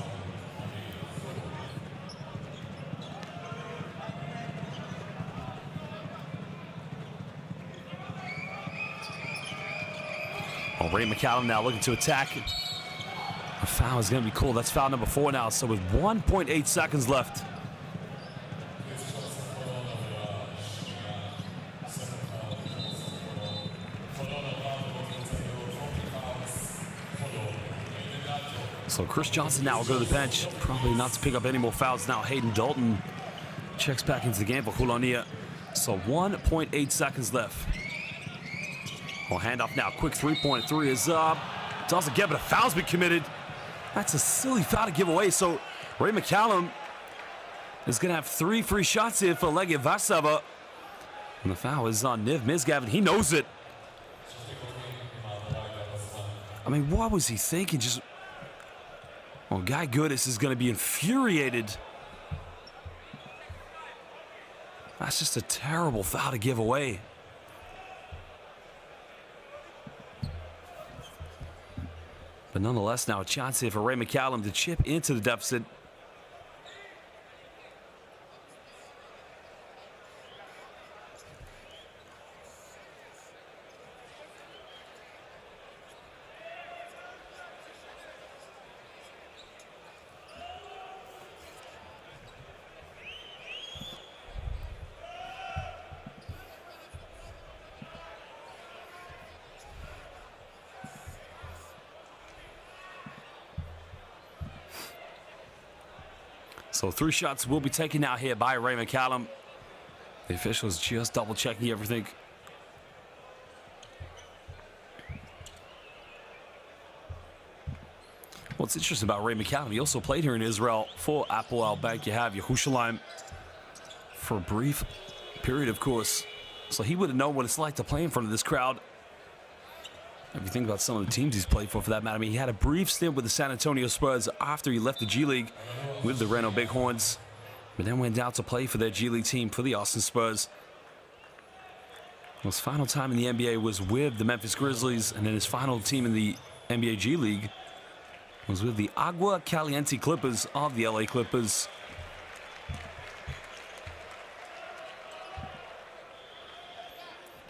Ray McCallum now looking to attack. A foul is going to be called. That's foul number 4 now. So with 1.8 seconds left. So Chris Johnson now will go to the bench. Probably not to pick up any more fouls now. Hayden Dalton checks back into the game for Holon. So 1.8 seconds left. Well, handoff now. Quick three-point three is up. Doesn't get, but a foul's been committed. That's a silly foul to give away. So Ray McCallum is going to have 3 free shots here for Legia Warszawa. And the foul is on Niv Misgavin. He knows it. I mean, what was he thinking? Just, well, Guy Goodis is going to be infuriated. That's just a terrible foul to give away. But nonetheless, now a chance here for Ray McCallum to chip into the deficit. So 3 shots will be taken now here by Ray McCallum. The officials just double checking everything. What's interesting about Ray McCallum, he also played here in Israel for Hapoel Yerushalayim for a brief period, of course. So he would have known what it's like to play in front of this crowd. If you think about some of the teams he's played for that matter, I mean, he had a brief stint with the San Antonio Spurs after he left the G League with the Reno Bighorns, but then went down to play for their G League team for the Austin Spurs. His final time in the NBA was with the Memphis Grizzlies, and then his final team in the NBA G League was with the Agua Caliente Clippers of the LA Clippers.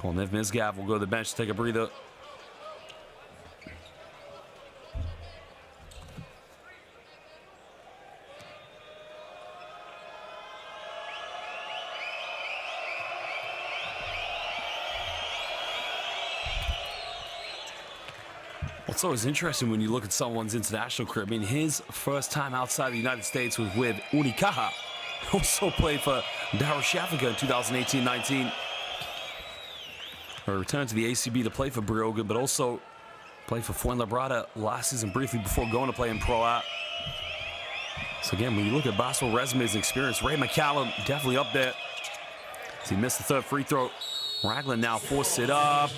Well, Niv Misgav will go to the bench to take a breather. It's always interesting when you look at someone's international career. I mean, his first time outside the United States was with Unicaja. Also played for Darüşşafaka in 2018-19. Returned to the ACB to play for Brioga, but also played for Fuenlabrada last season briefly before going to play in Pro A. So again, when you look at basketball resumes and experience, Ray McCallum definitely up there. As he missed the 3rd free throw. Ragland now forced it up.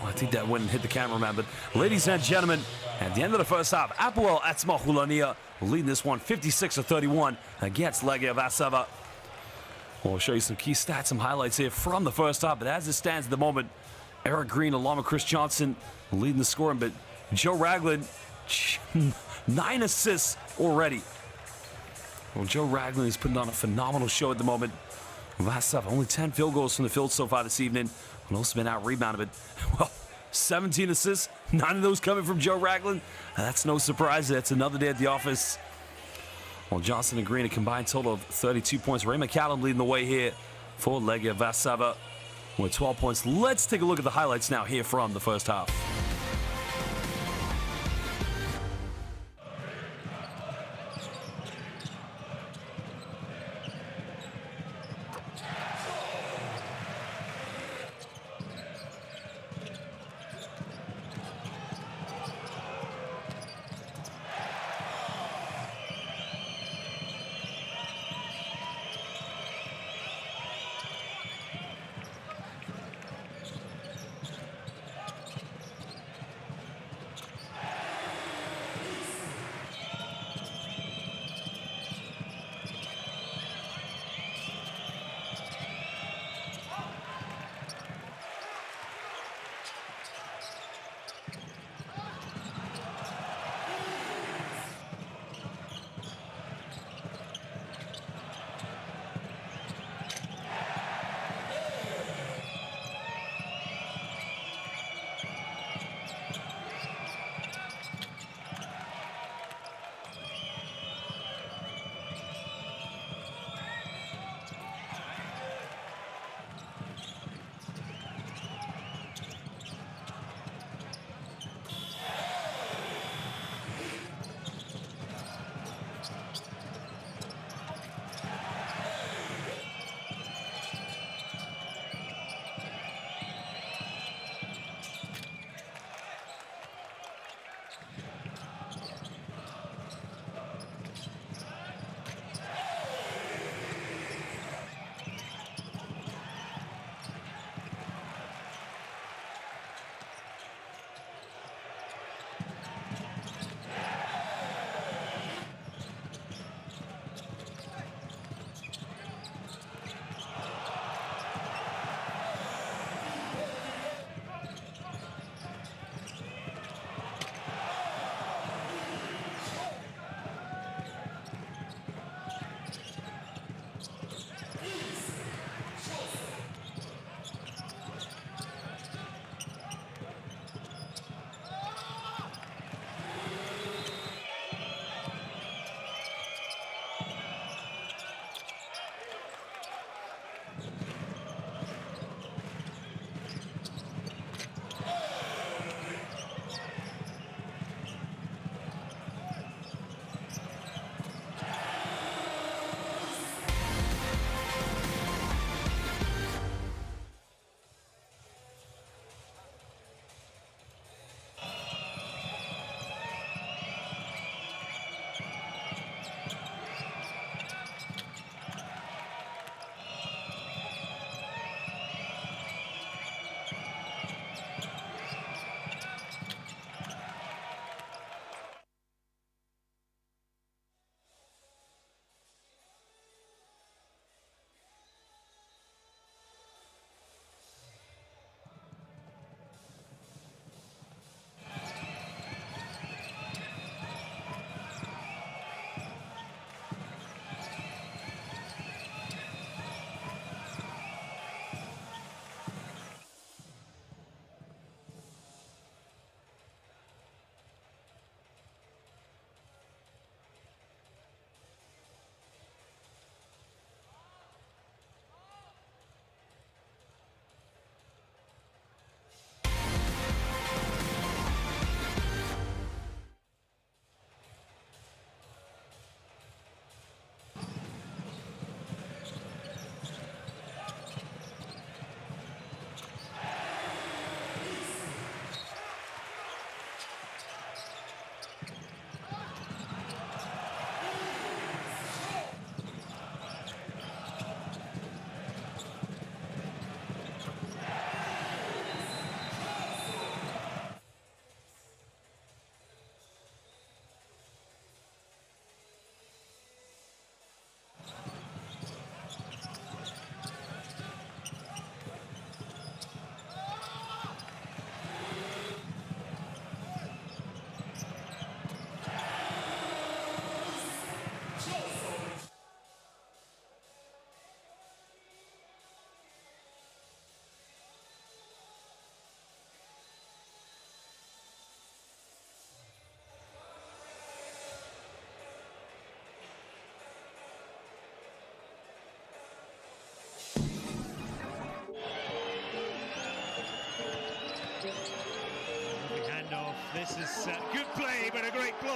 I think that went and hit the cameraman, but ladies and gentlemen, at the end of the first half, Hapoel Atsmon Holon leading this one 56-31 against Legia Warszawa. We'll show you some key stats, some highlights here from the first half, but as it stands at the moment, Eric Green along with Chris Johnson leading the scoring, but Joe Ragland, 9 assists already. Well, Joe Ragland is putting on a phenomenal show at the moment. Warszawa, only 10 field goals from the field so far this evening. And also been out-rebounded, but, well, 17 assists, 9 of those coming from Joe Ragland. That's no surprise. That's another day at the office. Well, Johnson and Green a combined total of 32 points. Ray McCallum leading the way here for Legia Warszawa with 12 points. Let's take a look at the highlights now here from the first half.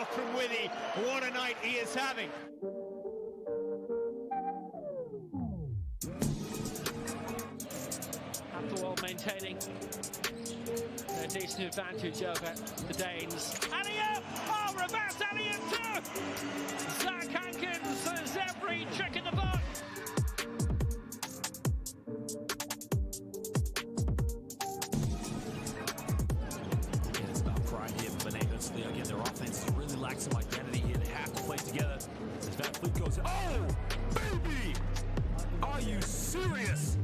off from Withy. What a night he is having. Hapoel maintaining a decent advantage over the Danes. Alley-oop! Oh, reverse alley-oop too! Zach Hankins has every trick in the book. It's about pride here for Bananas. Again, their offense really lacks some identity here. They have to play together. As Van Fleet goes, oh, baby! Are you serious?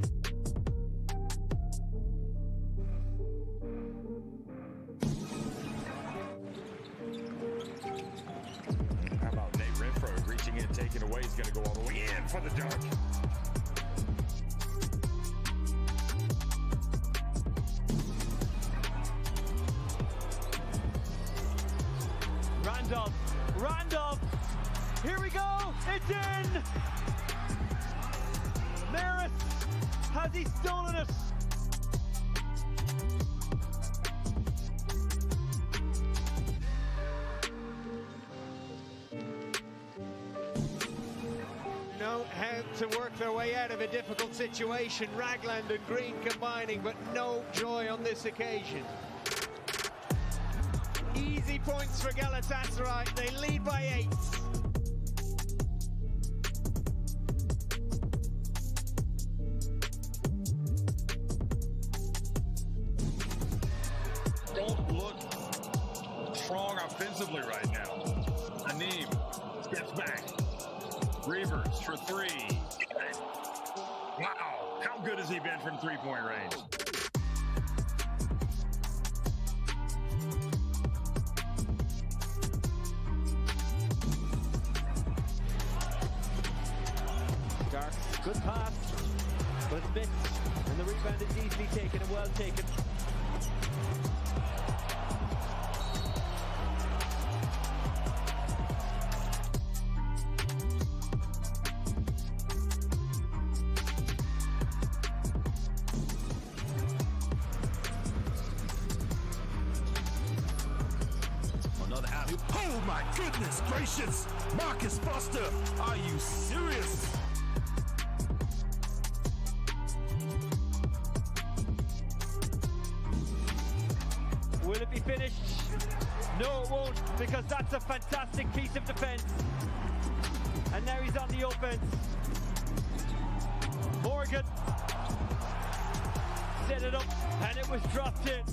How about Nate Renfro reaching in, taking away? He's going to go all the way in for the dunk. Randolph, here we go, it's in! Maris, has he stolen it? Know how to work their way out of a difficult situation. Ragland and Green combining, but no joy on this occasion. Easy points for Galatasaray. They lead by 8. Don't look strong offensively right now. Aneem steps back. Reavers for 3. Wow, how good has he been from three-point range? Dark, good pass, but it's missed, and the rebound is easily taken and well taken. Another alley-oop. Oh my goodness gracious! Marcus Foster, are you serious? Will it be finished? No, it won't, because that's a fantastic piece of defense. And now he's on the offense. Morgan set it up, and it was dropped in.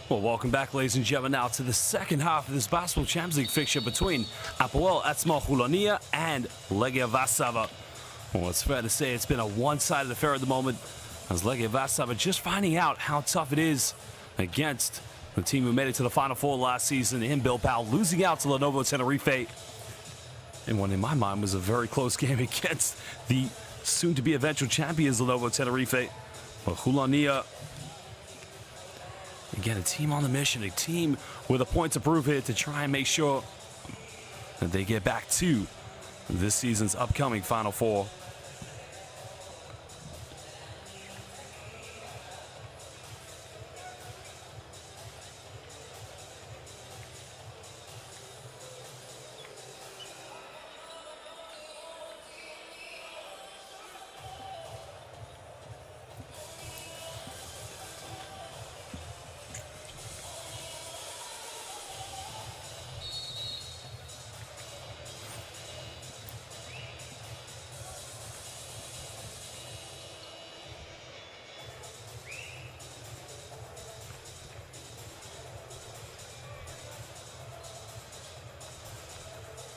Well, welcome back, ladies and gentlemen, now to the second half of this Basketball Champions League fixture between Hapoel Atsmon Holon and Legia Warszawa. Well, it's fair to say it's been a one-sided affair at the moment, as Legia Warszawa just finding out how tough it is against the team who made it to the Final Four last season in Bilbao, losing out to Lenovo Tenerife in what in my mind was a very close game against the soon-to-be eventual champions Lenovo Tenerife. But Holon, again, a team on the mission, a team with a point to prove here to try and make sure that they get back to this season's upcoming Final Four.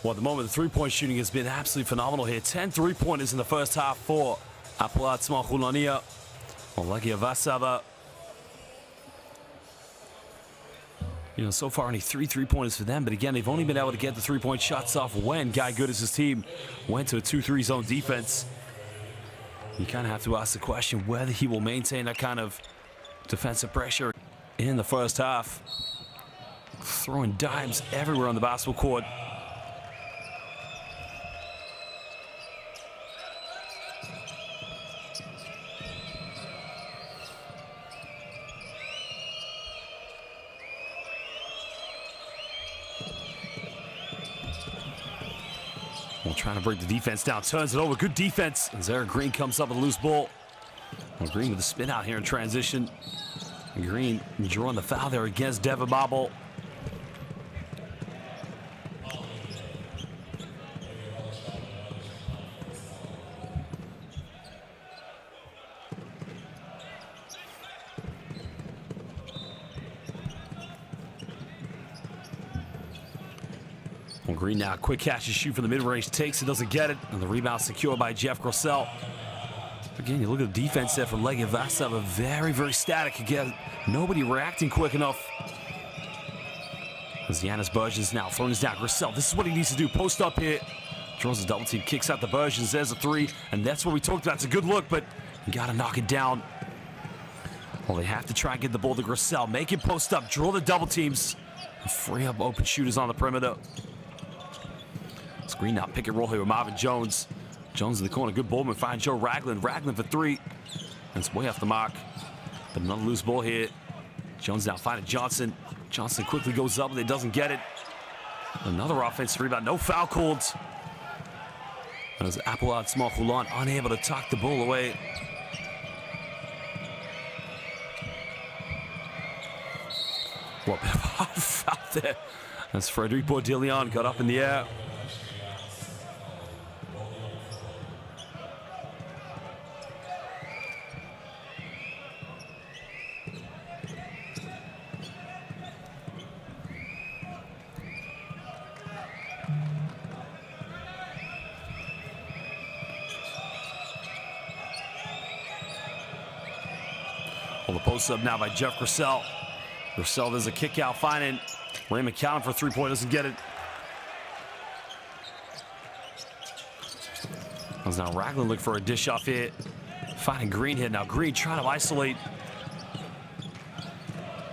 Well, at the moment, the three-point shooting has been absolutely phenomenal here. 10 three-pointers in the first half for Hapoel Atsmon Holon. Well, Legia Warszawa, so far only 3 three-pointers for them. But again, they've only been able to get the three-point shots off when Guy Goodis' team went to a 2-3 zone defense. You kind of have to ask the question whether he will maintain that kind of defensive pressure in the first half. Throwing dimes everywhere on the basketball court. Well, trying to break the defense down, turns it over, good defense. As Eric Green comes up with a loose ball. Well, Green with a spin out here in transition. Green drawing the foul there against Devin Marble. Well, Green now, quick catch and shoot from the mid-range, takes it, doesn't get it, and the rebound secured by Jeff Grosel. Again, you look at the defense there from Legia Warszawa, very, very static. Again, nobody reacting quick enough. As Giannis Bergens now throwing this down. Grosel, this is what he needs to do. Post up here. Draws a double team, kicks out the Bergens. There's a three, and that's what we talked about. It's a good look, but you got to knock it down. Well, they have to try and get the ball to Grosel. Make it post up, draw the double teams, and free up open shooters on the perimeter. Screen now, pick and roll here with Marvin Jones. Jones in the corner, good ball movement, finds Joe Ragland. Ragland for three. And it's way off the mark. But another loose ball here. Jones now finding Johnson. Johnson quickly goes up, but it doesn't get it. Another offensive rebound, no foul called. As Hapoel Atsmon Holon unable to tuck the ball away. What a bit of a foul there. As Frederic Bourdillon got up in the air. Well, the post up now by Jeff Grosel. Grosel, there's a kick out, finding Ray McCallum for a three-point, doesn't get it. As now Ragland look for a dish off here. Finding Green here. Now Green trying to isolate.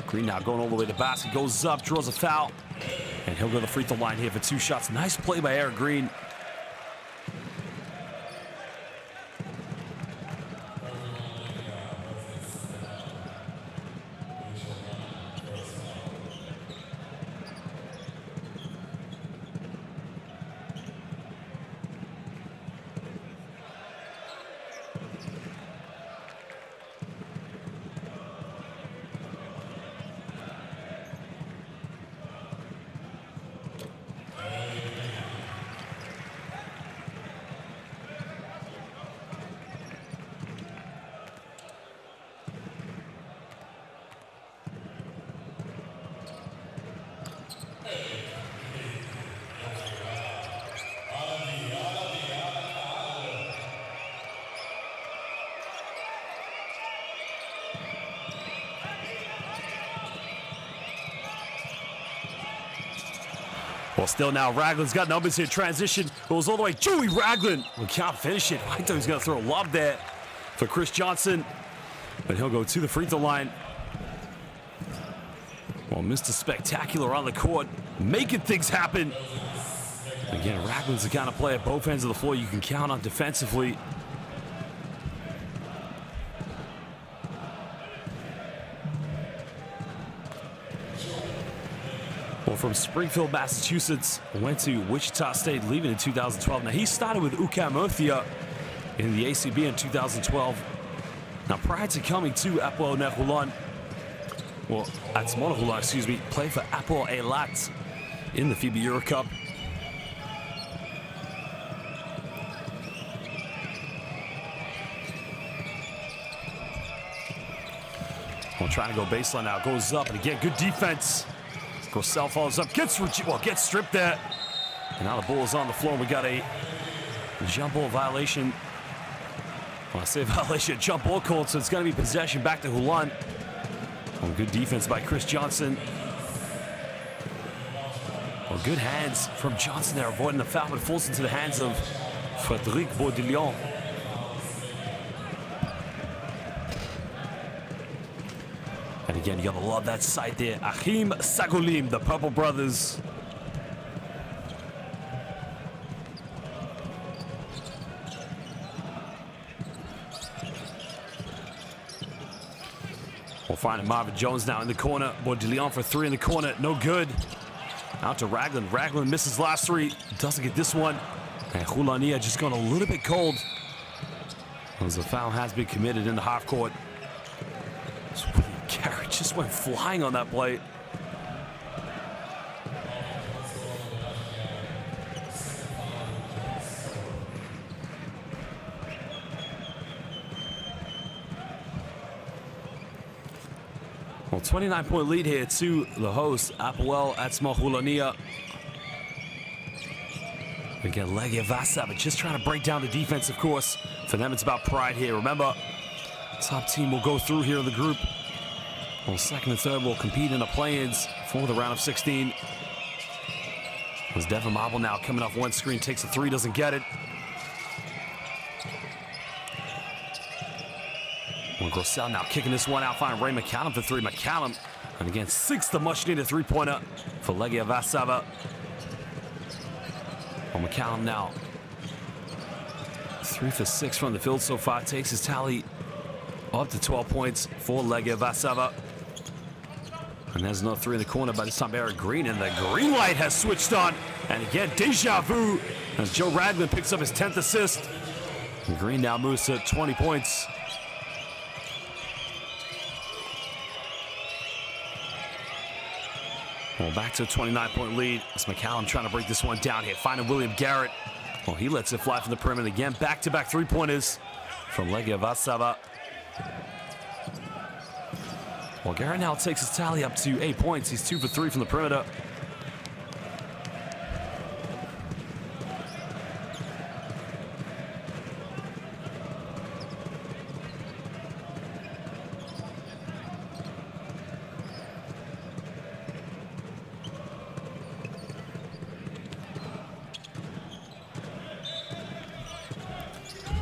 Green now going all the way to the basket, goes up, draws a foul. And he'll go to the free throw line here for 2 shots. Nice play by Eric Green. Well, still now, Raglan's got numbers here. Transition goes all the way. Joey Raglan. We can't finish it. I thought he was going to throw a lob there for Chris Johnson, but he'll go to the free throw line. Well, Mr. Spectacular on the court, making things happen. Again, Raglan's the kind of player at both ends of the floor you can count on defensively. Well, from Springfield, Massachusetts, went to Wichita State, leaving in 2012. Now, he started with UCAM Murcia in the ACB in 2012. Now, prior to coming to Hapoel Holon, well, Atsmon Holon, excuse me, played for Hapoel Atsmon in the FIBA Euro Cup. Well, trying to go baseline now, goes up, and again, good defense. Grossell follows up, gets stripped there. And now the ball is on the floor, and we got a jump ball violation. Well, I say violation, jump ball called, so it's going to be possession back to Holon. Well, good defense by Chris Johnson. Well, good hands from Johnson there, avoiding the foul, but falls into the hands of Frédéric Baudillon. And again, you gotta love that sight there. Achim Sagolim, the Purple Brothers. We'll find Marvin Jones now in the corner. Baudillon for three in the corner, no good. Out to Raglan. Raglan misses last three, doesn't get this one. And Houlonia just gone a little bit cold, as the foul has been committed in the half court. Garrett just went flying on that play. Well, 29-point lead here to the host, Hapoel Atsmon Holon. Again, Legia Warszawa just trying to break down the defense, of course. For them, it's about pride here. Remember, top team will go through here in the group. Well, second and third will compete in the play-ins for the round of 16. As Devin Marble now coming off one screen, takes a three, doesn't get it. Well, Grossell now kicking this one out, find Ray McCallum for three. McCallum, and again, sixth the much-needed three-pointer for Legia Warszawa. Well, McCallum now 3 for 6 from the field so far, takes his tally up to 12 points for Legia Warszawa. And there's another three in the corner by this time Eric Green, and the green light has switched on. And again, deja vu as Joe Raglan picks up his 10th assist. And Green now moves to 20 points. Well, back to a 29-point lead. It's McCallum trying to break this one down here, finding William Garrett. Well, he lets it fly from the perimeter again. Back-to-back three-pointers from Legia Warszawa. Well, Garrett now takes his tally up to 8 points. He's 2 for 3 from the perimeter.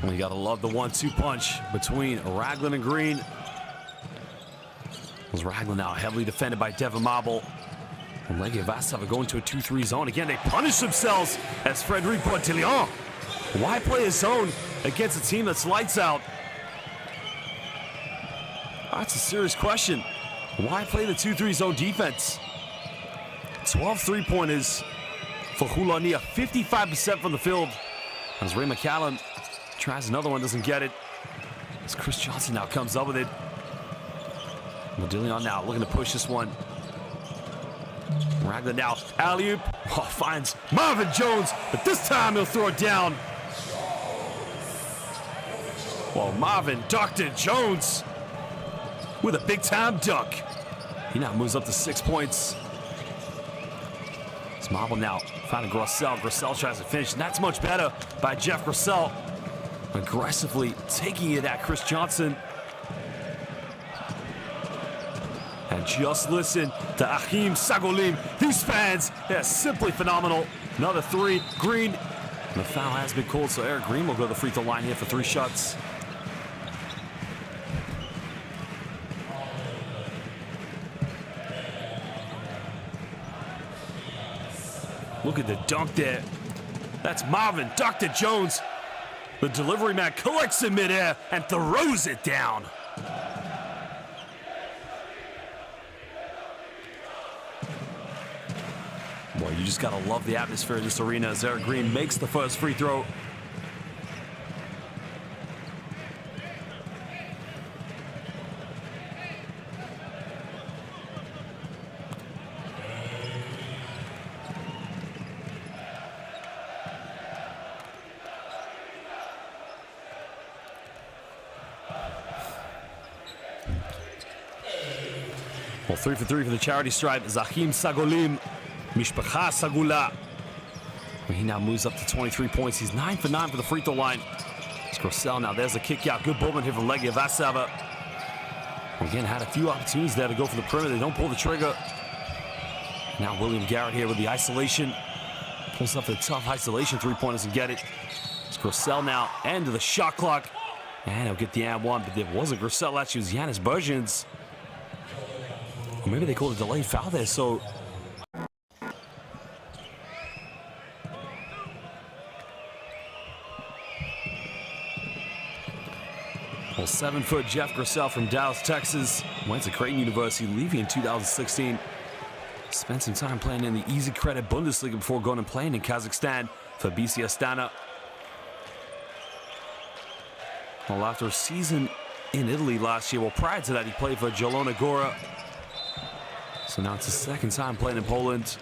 Well, you gotta love the 1-2 punch between Raglan and Green. Raglan now heavily defended by Devin Marble. And Legia Warszawa going to a 2-3 zone. Again, they punish themselves as Frédéric Baudillon. Why play a zone against a team that's lights out? That's a serious question. Why play the 2-3 zone defense? 12 three-pointers for Houlonia, 55% from the field. As Ray McCallum tries another one, doesn't get it. As Chris Johnson now comes up with it. Baudillon now looking to push this one. Raglan now, alley-oop. Oh, finds Marvin Jones, but this time he'll throw it down. Well, Marvin Dr. Jones with a big-time dunk. He now moves up to 6 points. It's Marble now finding Grossell. Grossell tries to finish, and that's much better by Jeff Grossell. Aggressively taking it at Chris Johnson. And And just listen to Achim Sagolim. These fans, they're simply phenomenal. Another three, Green. And the foul has been called, so Eric Green will go to the free throw line here for 3 shots. Look at the dunk there. That's Marvin, Dr. Jones. The delivery man collects in midair and throws it down. Boy, you just gotta love the atmosphere in this arena as Eric Green makes the first free throw. Well, 3 for 3 for the charity stripe is Achim Sagolim. Mishpacha Sagula. He now moves up to 23 points. He's 9 for 9 for the free throw line. It's Grossell now. There's a kick out. Good movement here from Legia Warszawa. Again, had a few opportunities there to go for the perimeter. They don't pull the trigger. Now William Garrett here with the isolation. Pulls up the tough isolation three-pointers and get it. It's Grossell now. End of the shot clock. And he'll get the and one, but it wasn't Grossell. Actually, it was Yanis Bergens. Or maybe they called a delayed foul there, so... Well, 7-foot Jeff Grossell from Dallas, Texas. Went to Creighton University, leaving in 2016. Spent some time playing in the Easy Credit Bundesliga before going and playing in Kazakhstan for BC Astana. Well, after a season in Italy last year, well, prior to that, he played for Zielona Góra. So now it's his second time playing in Poland.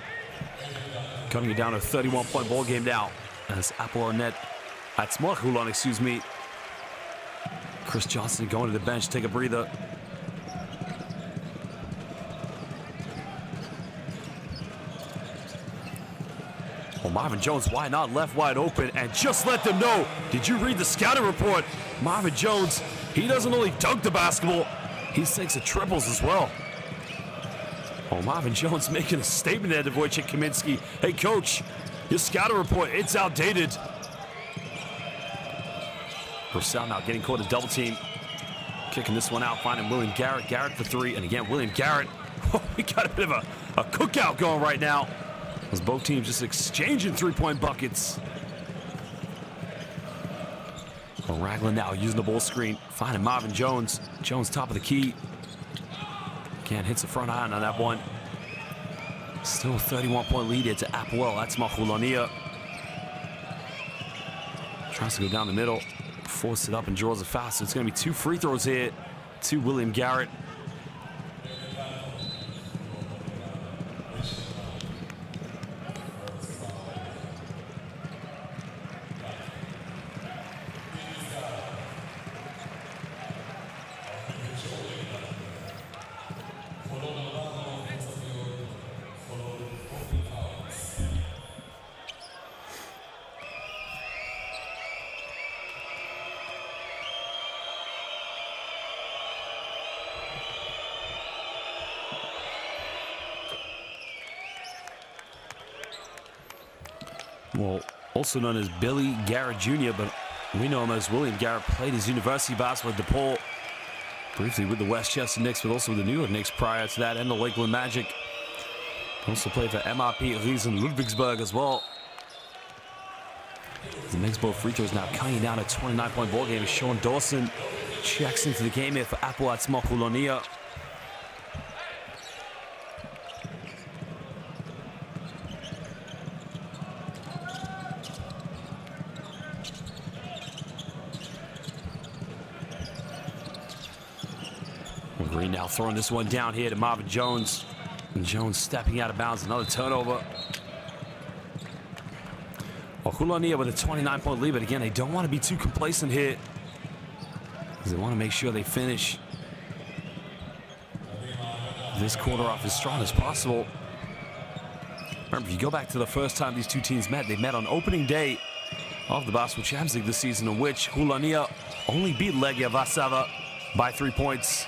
Cutting it down to a 31-point ball game now. As Hapoel Atsmon Holon, excuse me. Chris Johnson going to the bench, take a breather. Well, Marvin Jones, why not? Left wide open, and just let them know. Did you read the scouting report? Marvin Jones, he doesn't only dunk the basketball, he sinks the triples as well. Oh, Marvin Jones making a statement there to Wojciech Kaminski. Hey, coach, your scouting report, it's outdated. Grossell now getting caught a double team. Kicking this one out, finding William Garrett. Garrett for 3, and again, William Garrett. Oh, we got a bit of a cookout going right now. As both teams just exchanging three-point buckets. Well, Ragland now using the ball screen, finding Marvin Jones. Jones top of the key. Again, hits the front iron on that one. Still a 31-point lead here to Hapoel Atsmon Holon. Tries to go down the middle. Forces it up and draws a foul. So it's going to be 2 free throws here to William Garrett. Well, also known as Billy Garrett Jr., but we know him as William Garrett. Played his university basketball at DePaul. Briefly with the Westchester Knicks, but also with the New York Knicks prior to that, and the Lakeland Magic. Also played for MRP Riesen Ludwigsburg as well. He makes both free throws now, cutting down a 29-point ball game. Sean Dawson checks into the game here for Hapoel Atsmon Holon. Green now throwing this one down here to Marvin Jones. And Jones stepping out of bounds, another turnover. Well, Holon with a 29-point lead, but again, they don't want to be too complacent here, because they want to make sure they finish this quarter off as strong as possible. Remember, if you go back to the first time these two teams met, they met on opening day of the Basketball Champions League this season, in which Holon only beat Legia Warszawa by 3 points.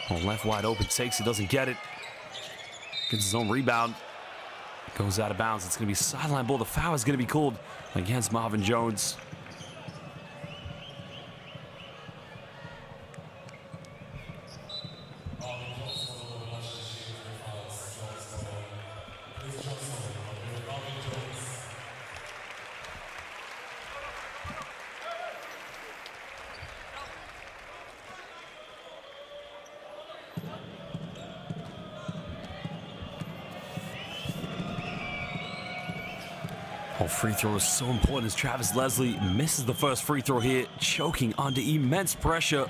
On left wide open, takes it, doesn't get it. Gets his own rebound. Goes out of bounds. It's going to be sideline ball. The foul is going to be called against Marvin Jones. Free throw is so important as Travis Leslie misses the first free throw here, choking under immense pressure.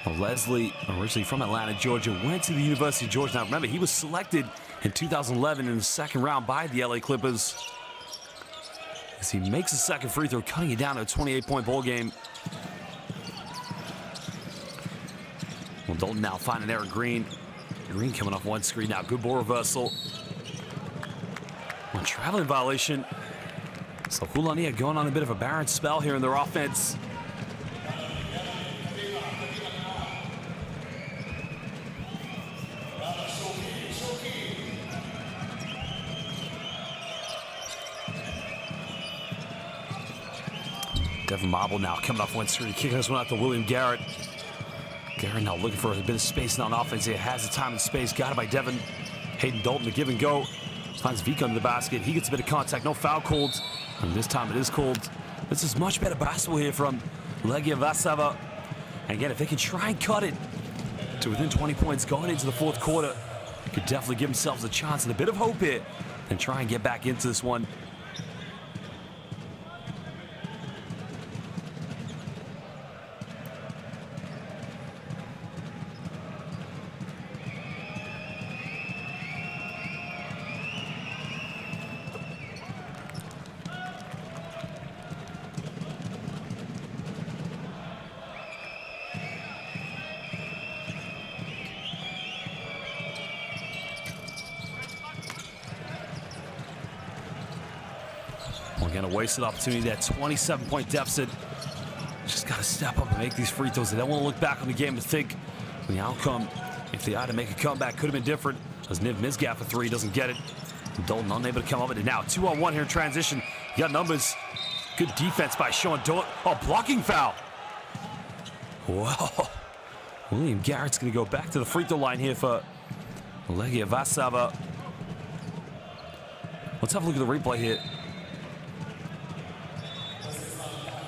Well, Leslie, originally from Atlanta, Georgia, went to the University of Georgia. Now remember, he was selected in 2011 in the second round by the LA Clippers. As he makes a second free throw, cutting it down to a 28-point ball game. Well, Dalton now finding Eric Green. Green coming off one screen now. Good ball reversal. Well, traveling violation. So Holon going on a bit of a barren spell here in their offense. Devin Marble now coming off one screen, kicking this one out to William Garrett. Garrett now looking for a bit of space on offense. He has the time and space. Got it by Devin. Hayden Dalton to give and go. Finds Vika under the basket. He gets a bit of contact. No foul called. And this time it is called. This is much better basketball here from Legia Warszawa. And again, if they can try and cut it to within 20 points going into the fourth quarter, could definitely give themselves a chance and a bit of hope here and try and get back into this one. Again, a wasted opportunity. That 27-point deficit. Just got to step up and make these free throws. They don't want to look back on the game and think the outcome, if they had to make a comeback, could have been different. As Niv Mizgaf for three, doesn't get it. Dalton unable to come up with it now. 2-on-1 here in transition. You got numbers. Good defense by Sean Dalton. Oh, blocking foul. Whoa. William Garrett's going to go back to the free throw line here for Legia Warszawa. Let's have a look at the replay here.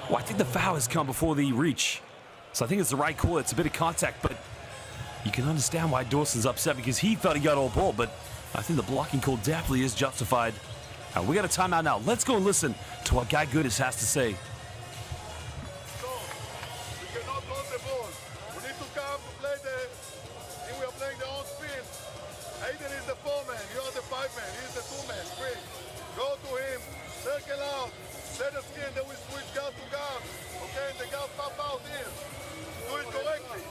Well, I think the foul has come before the reach. So I think it's the right call. It's a bit of contact, but you can understand why Dawson's upset because he felt he got all ball, but I think the blocking call definitely is justified. Now, we got a timeout now. Let's go and listen to what Guy Goodis has to say. So, we cannot hold the ball. We need to come to play and we are playing the own spin. Aiden is the 4-man, you are the 5-man, he is the 2-man. Quick, go to him, circle out, set the skin, then we switch guard to guard. Okay, and the guard pop out here. Do it correctly.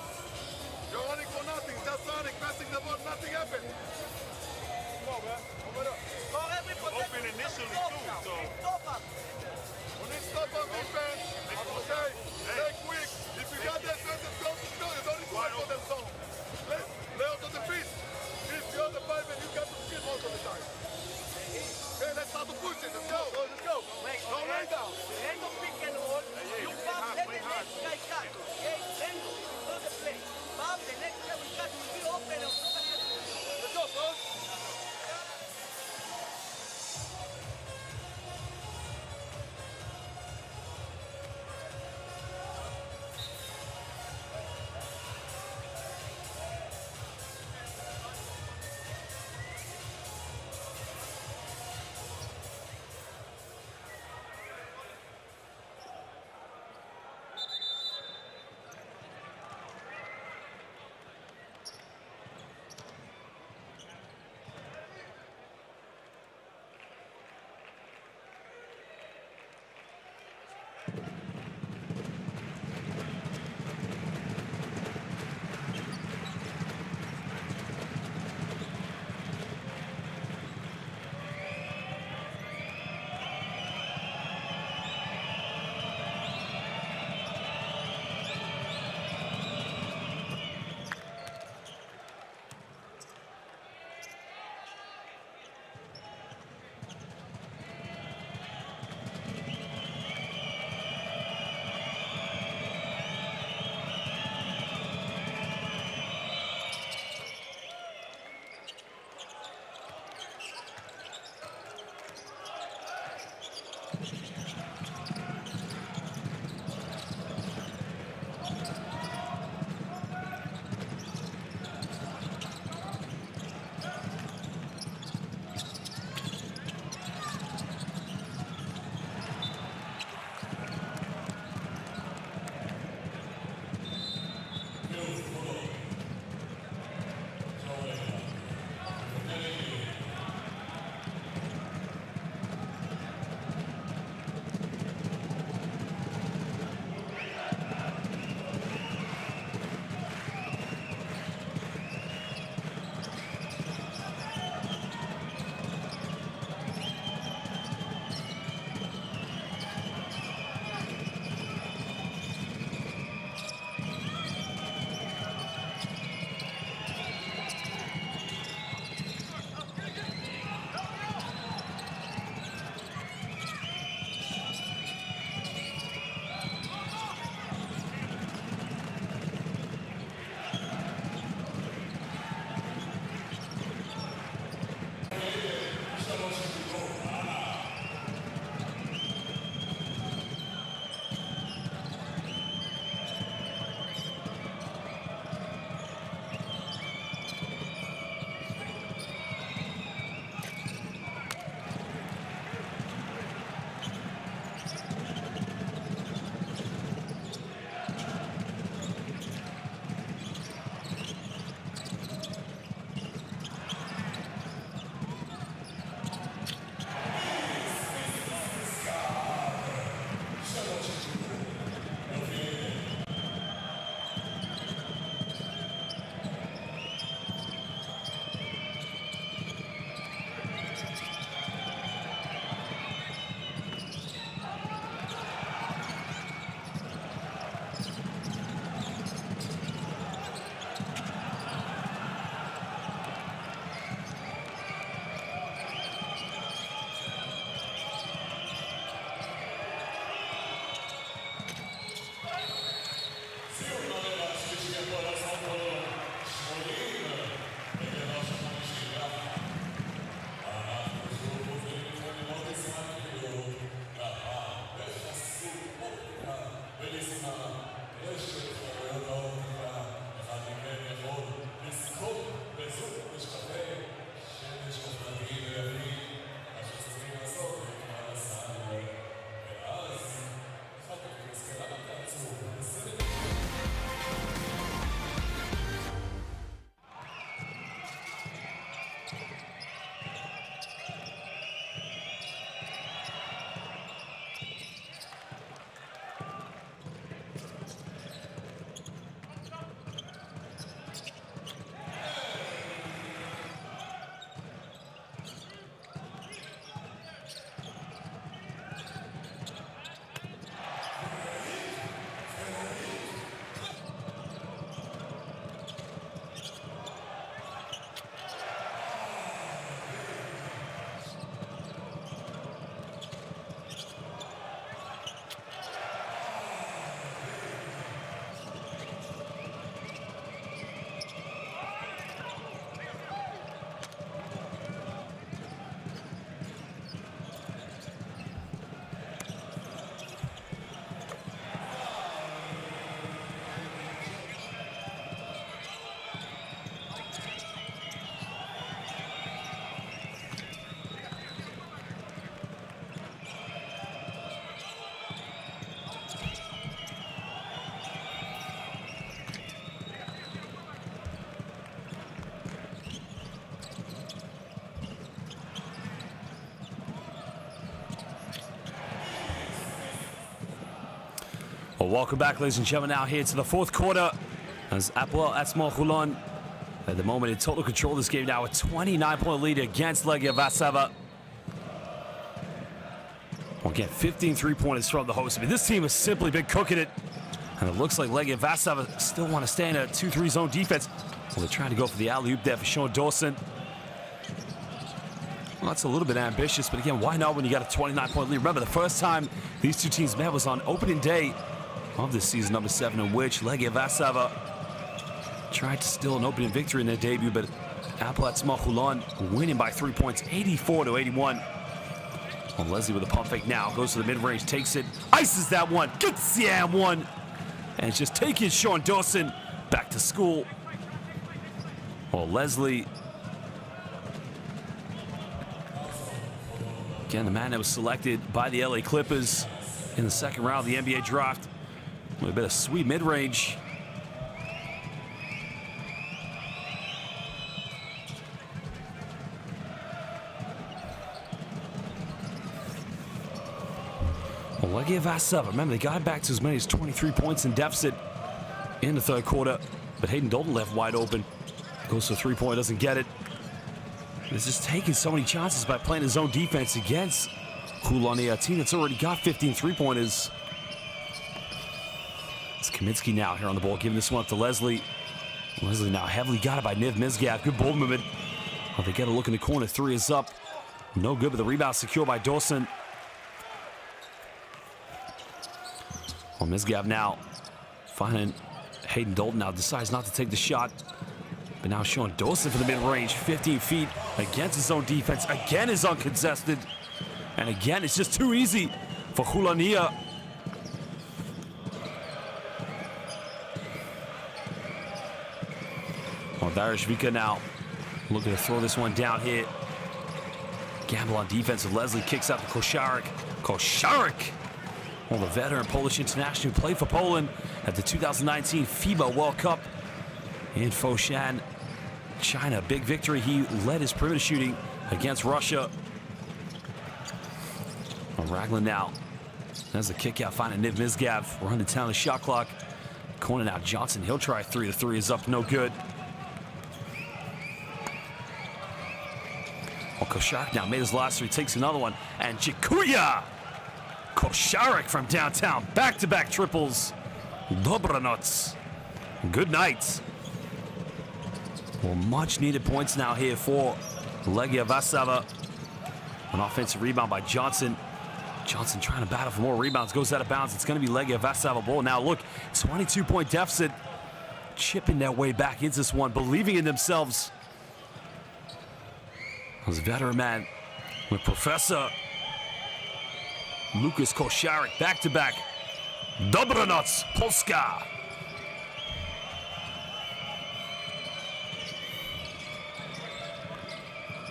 You're running for nothing, just running, passing the ball, nothing happened. Come on, man, over there. Open initially too, so. We need to stop on defense, okay? Stay quick. If you got that defensive go, you don't need to wait for them zone. Lay out on the feet. If you're the 5-man, you got to skip most of the time. Okay, let's start to push it. Let's go. Let's go. Wait, Don't lay down. end of pick and roll, you pass, let the next guy cut. Well, welcome back, ladies and gentlemen, now here to the fourth quarter as Hapoel Atsmon Holon at the moment in total control of this game now, a 29-point lead against Legia Warszawa. Well, again, 15 three-pointers from the host. I mean, this team has simply been cooking it. And it looks like Legia Warszawa still want to stay in a 2-3 zone defense. Well, they're trying to go for the alley-oop there for Sean Dawson. Well, that's a little bit ambitious, but again, why not when you got a 29-point lead? Remember, the first time these two teams met was on opening day of this season, number 7, in which Legia Warszawa tried to steal an opening victory in their debut, but Hapoel Atsmon Holon winning by 3 points, 84-81. Well, Leslie with a pump fake now, goes to the mid-range, takes it, ices that one, gets the and one, and it's just taking Sean Dawson back to school. Well, Leslie, again, the man that was selected by the LA Clippers in the second round of the NBA draft. A bit of sweet mid-range. Well, Legia Warszawa, remember, they got back to as many as 23 points in deficit in the third quarter, but Hayden Dalton left wide open. Goes for a three-point, doesn't get it. It's just taking so many chances by playing his own defense against Holon, a team that's already got 15 three-pointers. It's Kaminsky now here on the ball, giving this one up to Leslie. Leslie now heavily got it by Niv Mizgav. Good ball movement. Oh, they get a look in the corner. 3 is up. No good, but the rebound secured by Dawson. Well, Mizgav now finding Hayden Dalton now decides not to take the shot. But now Sean Dawson for the mid-range, 15 feet against his own defense. Again is uncontested. And again, it's just too easy for Holon. Well, Darishvika now looking to throw this one down here. Gamble on defense. Leslie kicks out to Koszarek. Koszarek! Well, the veteran Polish international who played for Poland at the 2019 FIBA World Cup in Foshan, China. Big victory. He led his perimeter shooting against Russia. Well, Raglan now has the kick out, finding Niv Mizgav. Running down the shot clock. Corner now Johnson. He'll try 3. The 3 is up. No good. Well, Koszarek now made his last 3. Takes another one. And Jikuya! Koszarek from downtown. Back-to-back triples. Dobranoc. Good night. Well, much-needed points now here for Legia Warszawa. An offensive rebound by Johnson. Johnson trying to battle for more rebounds. Goes out of bounds. It's going to be Legia Warszawa ball. Now, look, 22-point deficit. Chipping their way back into this one. Believing in themselves. Was a veteran man with Professor Lucas Koszarek. Back-to-back. Dobranoc, Polska.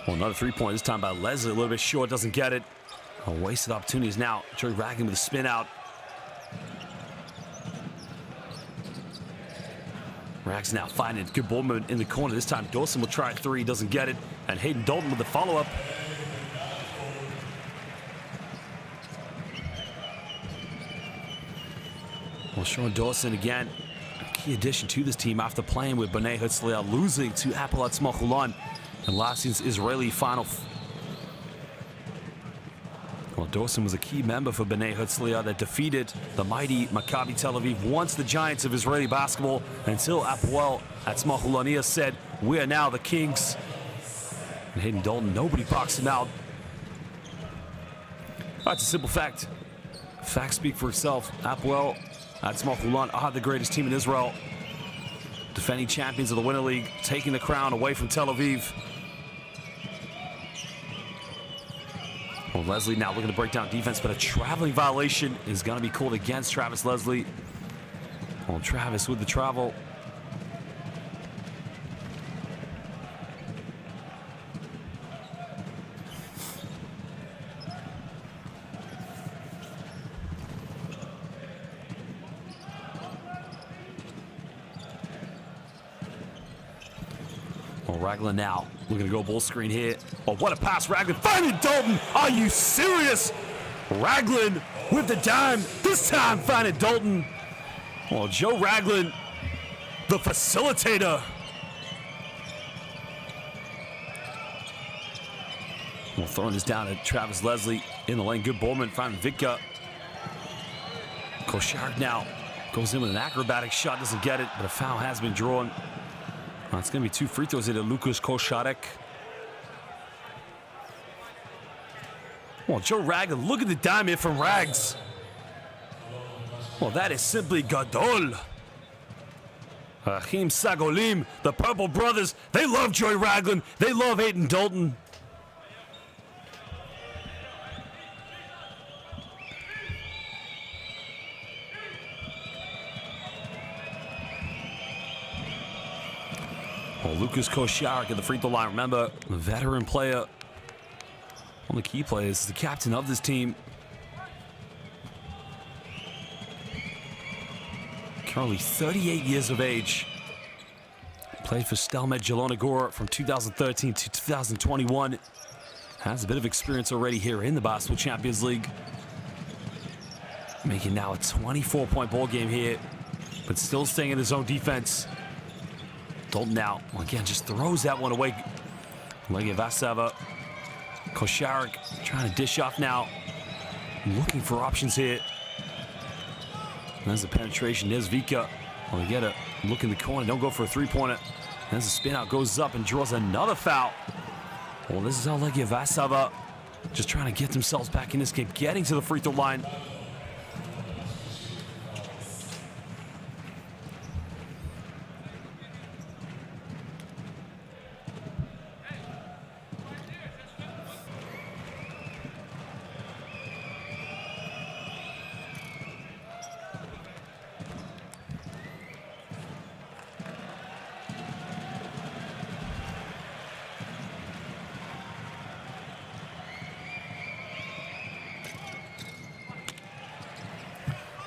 Well, another three-point this time by Leslie. A little bit short, doesn't get it. A wasted opportunities now. Joey Raglan with a spin out. Rags now finding good ball movement in the corner. This time Dawson will try 3, doesn't get it. And Hayden Dalton with the follow-up. Well, Sean Dawson again, a key addition to this team after playing with Bnei Herzliya, losing to Hapoel Atsmon Holon in last season's Israeli final. Well, Dawson was a key member for Bnei Herzliya that defeated the mighty Maccabi Tel Aviv, once the giants of Israeli basketball, until Hapoel Atsmon Holon said, "We are now the kings." And Hayden Dalton, nobody boxed him out. That's a simple fact. Facts speak for itself. Hapoel Atsmon Holon are the greatest team in Israel. Defending champions of the Winter League, taking the crown away from Tel Aviv. Well, Leslie now looking to break down defense, but a traveling violation is going to be called against Travis Leslie. Well, Travis with the travel. Well, Raglan now looking to go bull screen here. Oh, what a pass, Raglan. Finding Dalton. Are you serious? Raglan with the dime. This time finding Dalton. Well, Joe Ragland, the facilitator. Well, throwing this down at Travis Leslie in the lane. Good ball movement from Vitka. Koshak now goes in with an acrobatic shot, doesn't get it, but a foul has been drawn. Well, it's going to be 2 free throws here to Lukas Košarek. Well, Joe Ragland, look at the diamond from Rags. Well, that is simply Gadol. Achim Sagolim, the Purple Brothers, they love Joy Ragland. They love Aiden Dalton. Well, Lukas Košarek at the free throw line. Remember, the veteran player, one of the key players, is the captain of this team. Currently 38 years of age. Played for Stelmet Jelona from 2013 to 2021. Has a bit of experience already here in the Basketball Champions League. Making now a 24-point ball game here, but still staying in his own defense. Dalton now, again, just throws that one away. Legia Warszawa. Košarek trying to dish off now. Looking for options here. There's the penetration. There's Vika. Well, they get a look in the corner. Don't go for a three-pointer. There's a spin out. Goes up and draws another foul. Well, this is how Legia Warszawa just trying to get themselves back in this game. Getting to the free throw line.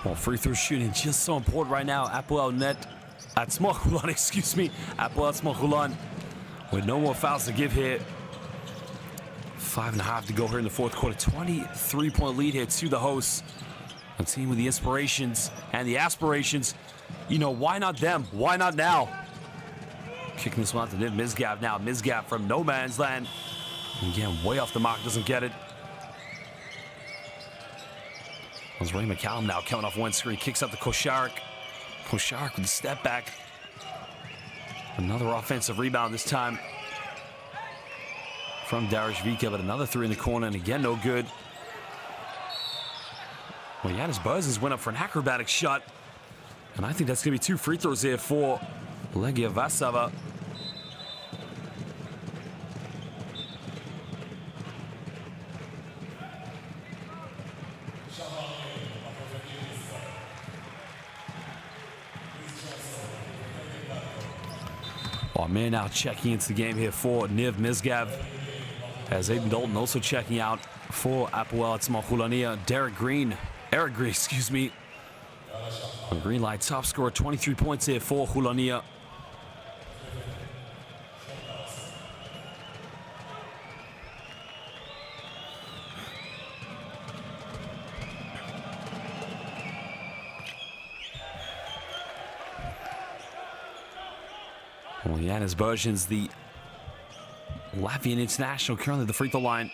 Well, free throw shooting just so important right now. Hapoel Atsmon Holon, excuse me. Hapoel Atsmon Holon with no more fouls to give here. 5.5 to go here in the fourth quarter. 23-point lead here to the hosts. A team with the inspirations and the aspirations. You know, why not them? Why not now? Kicking this one out to Niv Misgav now. Misgav from no man's land. Again, way off the mark, doesn't get it. Ray McCallum now coming off one screen, kicks up to Košarek. Košarek with a step back. Another offensive rebound this time from Darius Vika, but another three in the corner, and again, no good. Well, Yanis Buzzins went up for an acrobatic shot, and I think that's going to be 2 free throws here for Legia Warszawa. Oh, man, now checking into the game here for Niv Misgav. As Aiden Dalton also checking out for Hapoel Atsmon Holon. Eric Green, excuse me. On green light, top scorer, 23 points here for Holon. Well, Yanis Buzzins, the Latvian international, currently at the free throw line.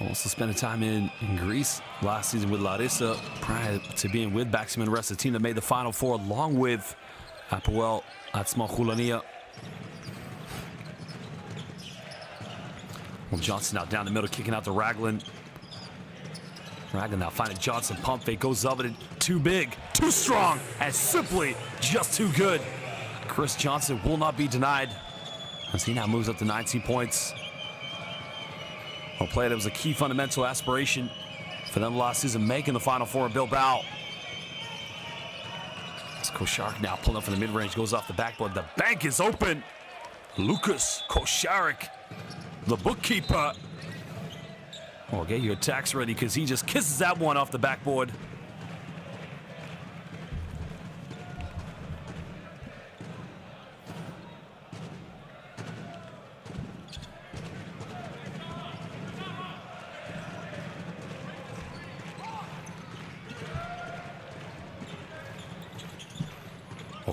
Also spent time in Greece last season with Larissa prior to being with Baxi and the rest of the team that made the Final Four along with Hapoel Atsmon Holon. Well, Johnson now down the middle, kicking out to Ragland. Ragland now finding Johnson, pump fake, goes up and too big, too strong, and simply just too good. Chris Johnson will not be denied as he now moves up to 19 points. A play that was a key fundamental aspiration for them last season, making the Final Four in Bilbao. As Košarek now pulling up from the mid-range, goes off the backboard. The bank is open. Lukas Košarek, the bookkeeper. Well, get your attacks ready because he just kisses that one off the backboard.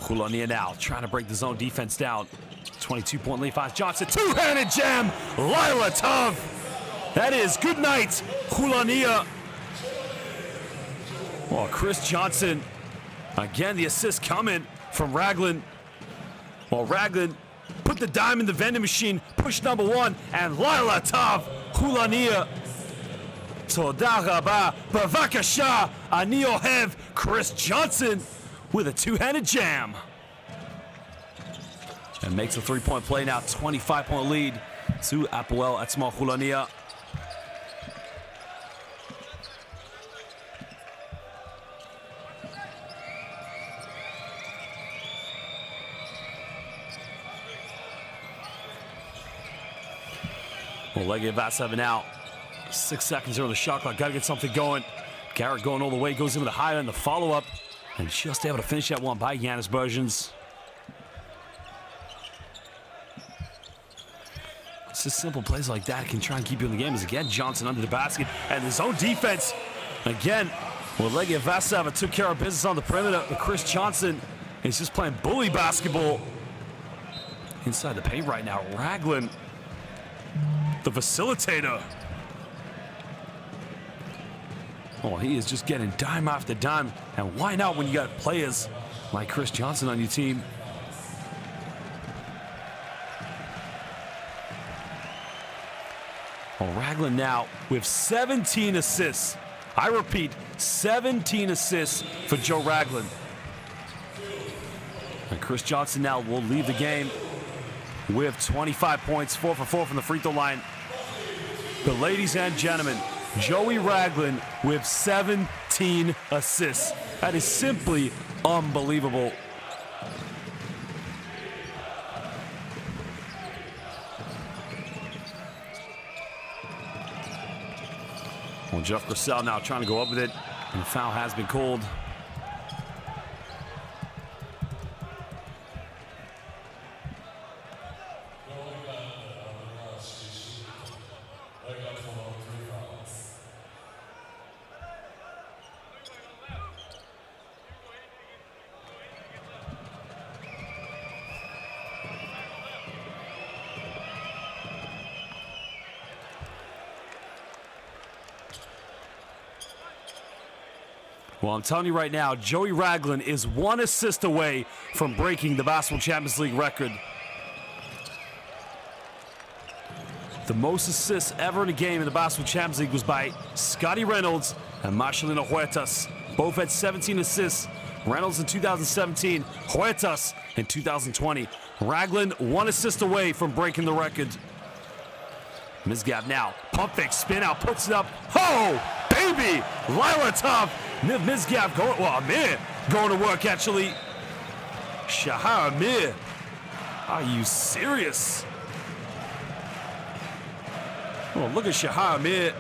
Hulonia now trying to break the zone defense down. 22-point lead finds Johnson. Two-handed jam. Lila Tov. That is good night, Hulonia. Well, Chris Johnson. Again, the assist coming from Raglan. Well, Raglan put the dime in the vending machine. Push number one. And Lila Tov. Hulonia. Toda raba. Bavakasha. Ani ohev. Chris Johnson with a two-handed jam. And makes a three-point play now. 25-point lead to Hapoel Atsmon Holon. Well, Legia Warszawa now. 6 seconds here on the shot clock. Got to get something going. Garrett going all the way. Goes in with a high on the follow-up. And just able to finish that one by Giannis Bergens. It's just simple plays like that can try and keep you in the game. As again, Johnson under the basket. And his own defense. Again, well, Legia Warszawa took care of business on the perimeter. But Chris Johnson is just playing bully basketball inside the paint right now. Raglan, the facilitator. Oh, he is just getting dime after dime. And why not when you got players like Chris Johnson on your team? Well, Raglan now with 17 assists. I repeat, 17 assists for Joe Raglan. And Chris Johnson now will leave the game with 25 points, 4 for 4 from the free throw line. But ladies and gentlemen, Joey Raglan with 17 assists. That is simply unbelievable. Well, Jeff Grissel now trying to go up with it, and the foul has been called. Well, I'm telling you right now, Joey Raglan is 1 assist away from breaking the Basketball Champions League record. The most assists ever in a game in the Basketball Champions League was by Scotty Reynolds and Marcelino Huertas. Both had 17 assists. Reynolds in 2017, Huertas in 2020. Raglan 1 assist away from breaking the record. Mizgab now, pump fake, spin out, puts it up. Oh, baby! Lila Tov. Mizgab going, well, Amir going to work actually. Shahar Amir. Are you serious? Oh, look at Shahar Amir.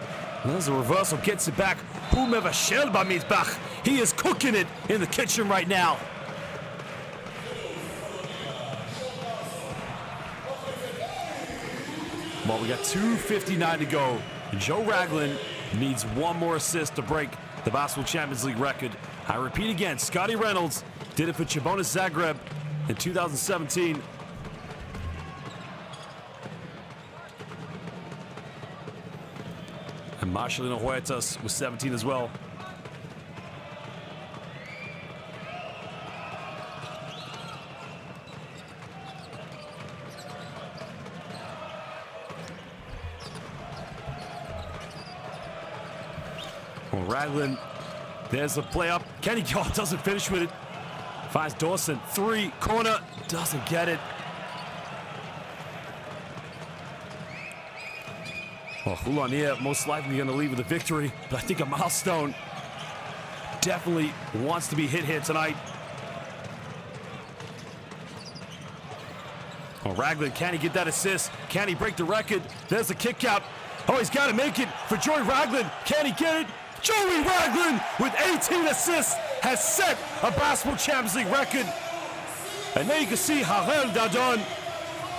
There's a reversal, gets it back. Whomever Shel Bamizbach. He is cooking it in the kitchen right now. Well, we got 2:59 to go. Joe Raglan needs 1 more assist to break the Basketball Champions League record. I repeat again, Scotty Reynolds did it for Chabonis Zagreb in 2017. And Marcelino Huertas was 17 as well. Well, Raglan, there's the play up. Kenny Gall doesn't finish with it. Finds Dawson, 3, corner, doesn't get it. Well, Hulonia most likely going to leave with a victory, but I think a milestone definitely wants to be hit here tonight. Well, Raglan, can he get that assist? Can he break the record? There's the kick out. Oh, he's got to make it for Joey Raglan. Can he get it? Joey Raglan with 18 assists has set a Basketball Champions League record. And there you can see Harel Dadon.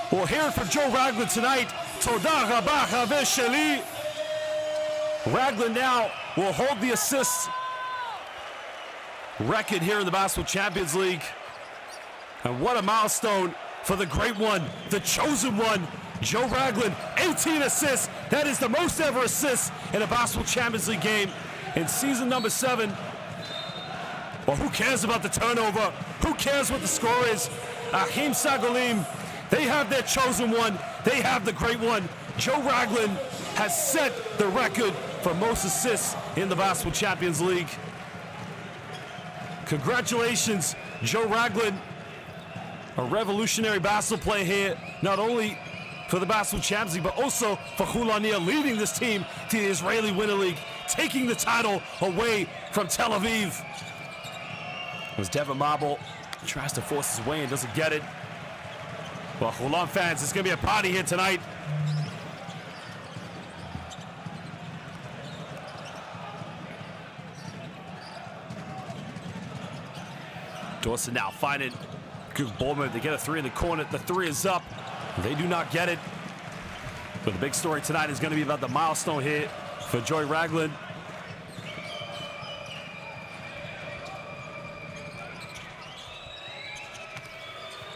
We'll hear it from Joe Raglan tonight. Toda rabah Haver Sheli. Raglan now will hold the assists record here in the Basketball Champions League. And what a milestone for the great one, the chosen one, Joe Ragland. 18 assists. That is the most ever assists in a Basketball Champions League game in season number 7. Well, who cares about the turnover? Who cares what the score is? Hapoel Atsmon, they have their chosen one. They have the great one. Joe Ragland has set the record for most assists in the Basketball Champions League. Congratulations, Joe Ragland. A revolutionary basketball player here, not only for the Basketball Champions League, but also for Holon, leading this team to the Israeli Winter League, taking the title away from Tel Aviv. As Devin Marble tries to force his way and doesn't get it. Well, Holon fans, it's going to be a party here tonight. Dawson now finding good ball movement. They get a 3 in the corner. The 3 is up. They do not get it. But the big story tonight is going to be about the milestone here for Joe Ragland.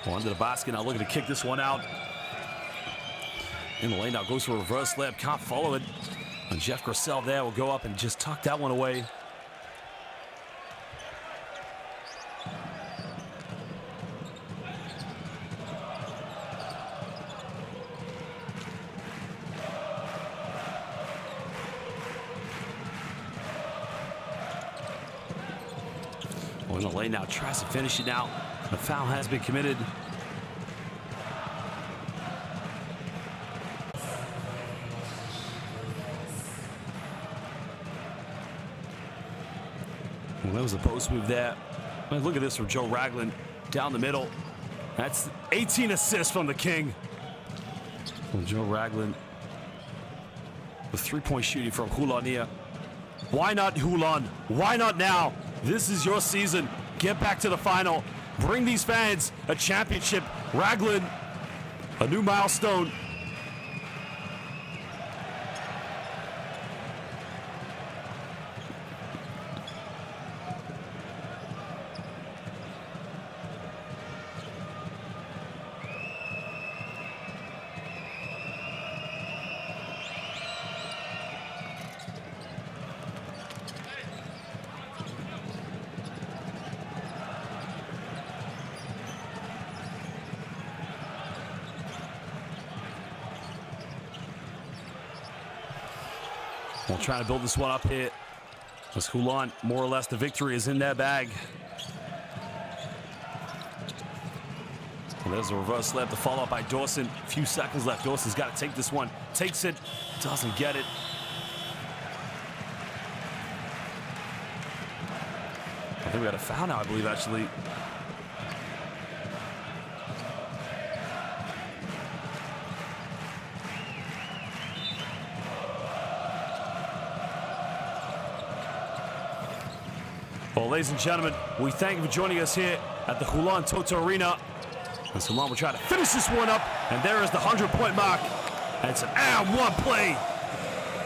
Well, under the basket now, looking to kick this one out. In the lane now, goes for a reverse layup, can't follow it. And Jeff Grissel there will go up and just tuck that one away. Well, in the lane now, tries to finish it now. The foul has been committed. Well, that was the post move there. I mean, look at this from Joe Ragland down the middle. That's 18 assists from the King. Well, Joe Ragland with 3-point shooting from Holon. Why not Holon? Why not now? This is your season. Get back to the final. Bring these fans a championship. Ragland, a new milestone. Well, trying to build this one up here. As Holon, more or less, the victory is in their bag. Well, there's a reverse layup to follow up by Dawson. A few seconds left. Dawson's got to take this one. Takes it. Doesn't get it. I think we got a foul now, I believe, actually. Well, ladies and gentlemen, we thank you for joining us here at the Holon Toto Arena. And Holon will try to finish this one up, and there is the 100-point mark. And it's an and one play.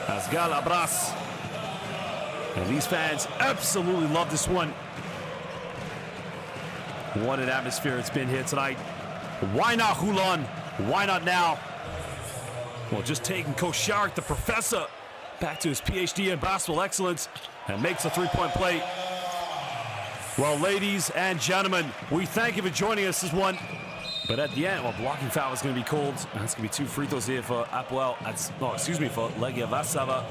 As Gal Abras. And these fans absolutely love this one. What an atmosphere it's been here tonight. Why not Holon? Why not now? Well, just taking Coach Shark, the professor, back to his PhD in basketball excellence, and makes a 3-point play. Well, ladies and gentlemen, we thank you for joining us this one. But at the end, well, blocking foul is going to be called. That's going to be 2 free throws here for Hapoel Atsmon, for Legia Warszawa.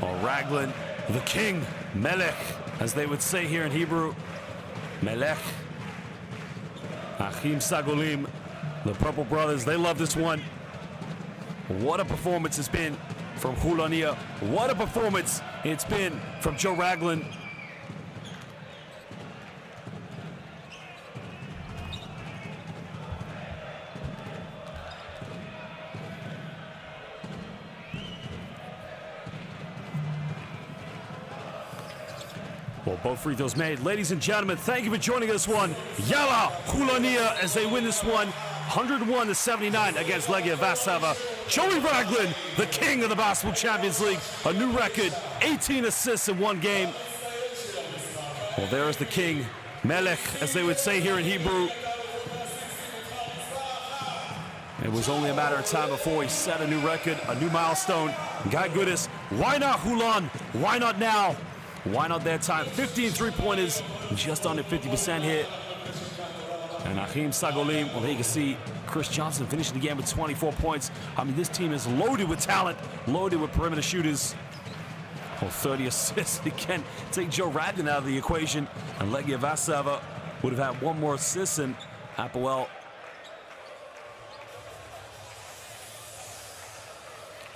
Well, Ragland, the king, Melech, as they would say here in Hebrew. Melech. Achim Sagolim, the Purple Brothers, they love this one. What a performance it's been from Holon. What a performance it's been from Joe Ragland. Well, both free throws made. Ladies and gentlemen, thank you for joining us one. Yala Hulania as they win this one, 101-79 against Legia Warszawa. Joey Ragland, the king of the Basketball Champions League, a new record, 18 assists in one game. Well, there is the king, Melech, as they would say here in Hebrew. It was only a matter of time before he set a new record, a new milestone. God goodness, why not Holon? Why not now? Why not that time? 15 three-pointers, just under 50% hit. And Achim Sagolim, well, there you can see Chris Johnson finishing the game with 24 points. I mean, this team is loaded with talent, loaded with perimeter shooters. Well, 30 assists. Again, take Joe Ragland out of the equation. And Legia Warszawa would have had one more assist, and Hapoel.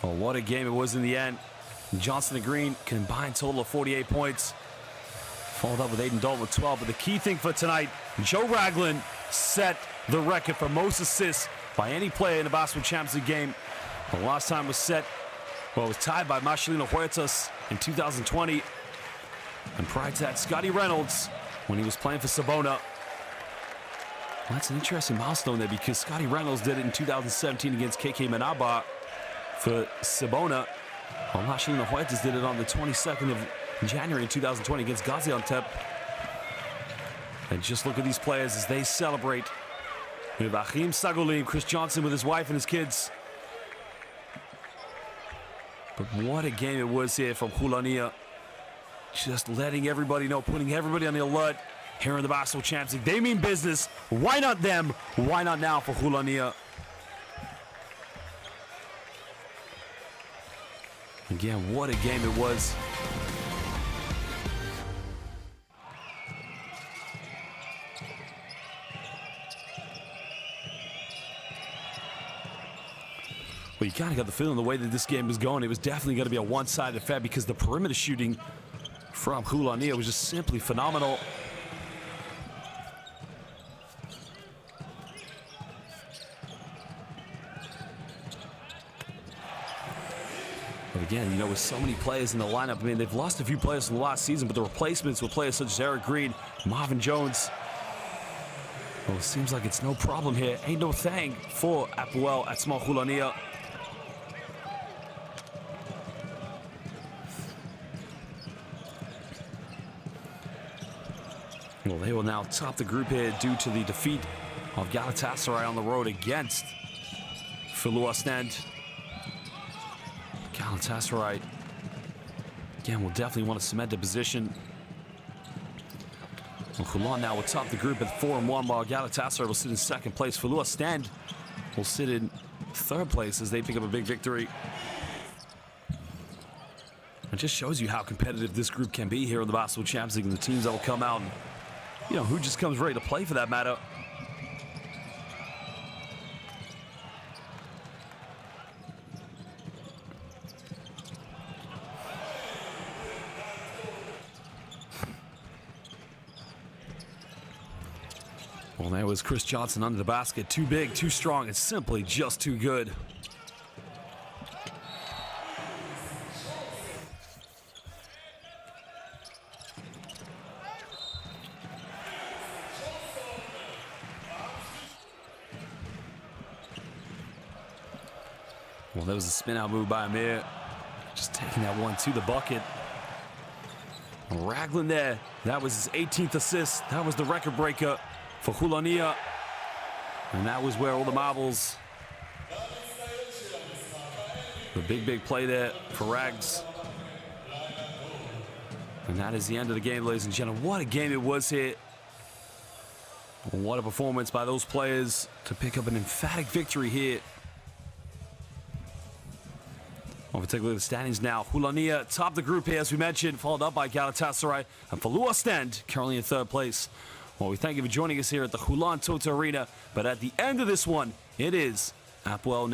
Oh, what a game it was in the end. Johnson and Green combined total of 48 points. Followed up with Aiden Dalton with 12. But the key thing for tonight, Joe Ragland set the record for most assists by any player in the Basketball Champions League game. The last time was set, well, it was tied by Marcelino Huertas in 2020. And prior to that, Scotty Reynolds, when he was playing for Sabona. Well, that's an interesting milestone there because Scotty Reynolds did it in 2017 against KK Manaba for Sabona. Well, Marcelino Huertas did it on the 22nd of January in 2020 against Gaziantep. And just look at these players as they celebrate. We have Achim Sagolim, Chris Johnson with his wife and his kids. But what a game it was here from Hulania. Just letting everybody know, putting everybody on the alert here in the Basketball Champions League. They mean business. Why not them? Why not now for Hulania? Again, what a game it was. Well, you kind of got the feeling the way that this game was going, it was definitely going to be a one-sided affair because the perimeter shooting from Hulania was just simply phenomenal. But again, you know, with so many players in the lineup, I mean, they've lost a few players from the last season, but the replacements with players such as Eric Green, Marvin Jones. Well, it seems like it's no problem here. Ain't no thing for Hapoel Atsmon Holon. Well, they will now top the group here due to the defeat of Galatasaray on the road against FIBA Stand. Galatasaray, again, will definitely want to cement the position. Well, Holon now will top the group at 4-1, while Galatasaray will sit in second place. FIBA Stand will sit in third place as they pick up a big victory. It just shows you how competitive this group can be here in the Basketball Champions League and the teams that will come out and, you know, who just comes ready to play for that matter. Well, there was Chris Johnson under the basket. Too big, too strong, and simply just too good. Well, there was a spin-out move by Amir. Just taking that one to the bucket. Ragland there. That was his 18th assist. That was the record breaker for Hulania. And that was where all the marbles. The big play there for Rags. And that is the end of the game, ladies and gentlemen. What a game it was here. What a performance by those players to pick up an emphatic victory here. Well, we take a look at the standings now. Hulania top the group here, as we mentioned, followed up by Galatasaray and FIBA Stand currently in third place. Well, we thank you for joining us here at the Holon Toto Arena. But at the end of this one, it is Hapoel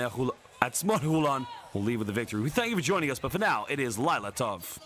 Atsmon Holon will leave with the victory. We thank you for joining us, but for now, it is Laila Tov.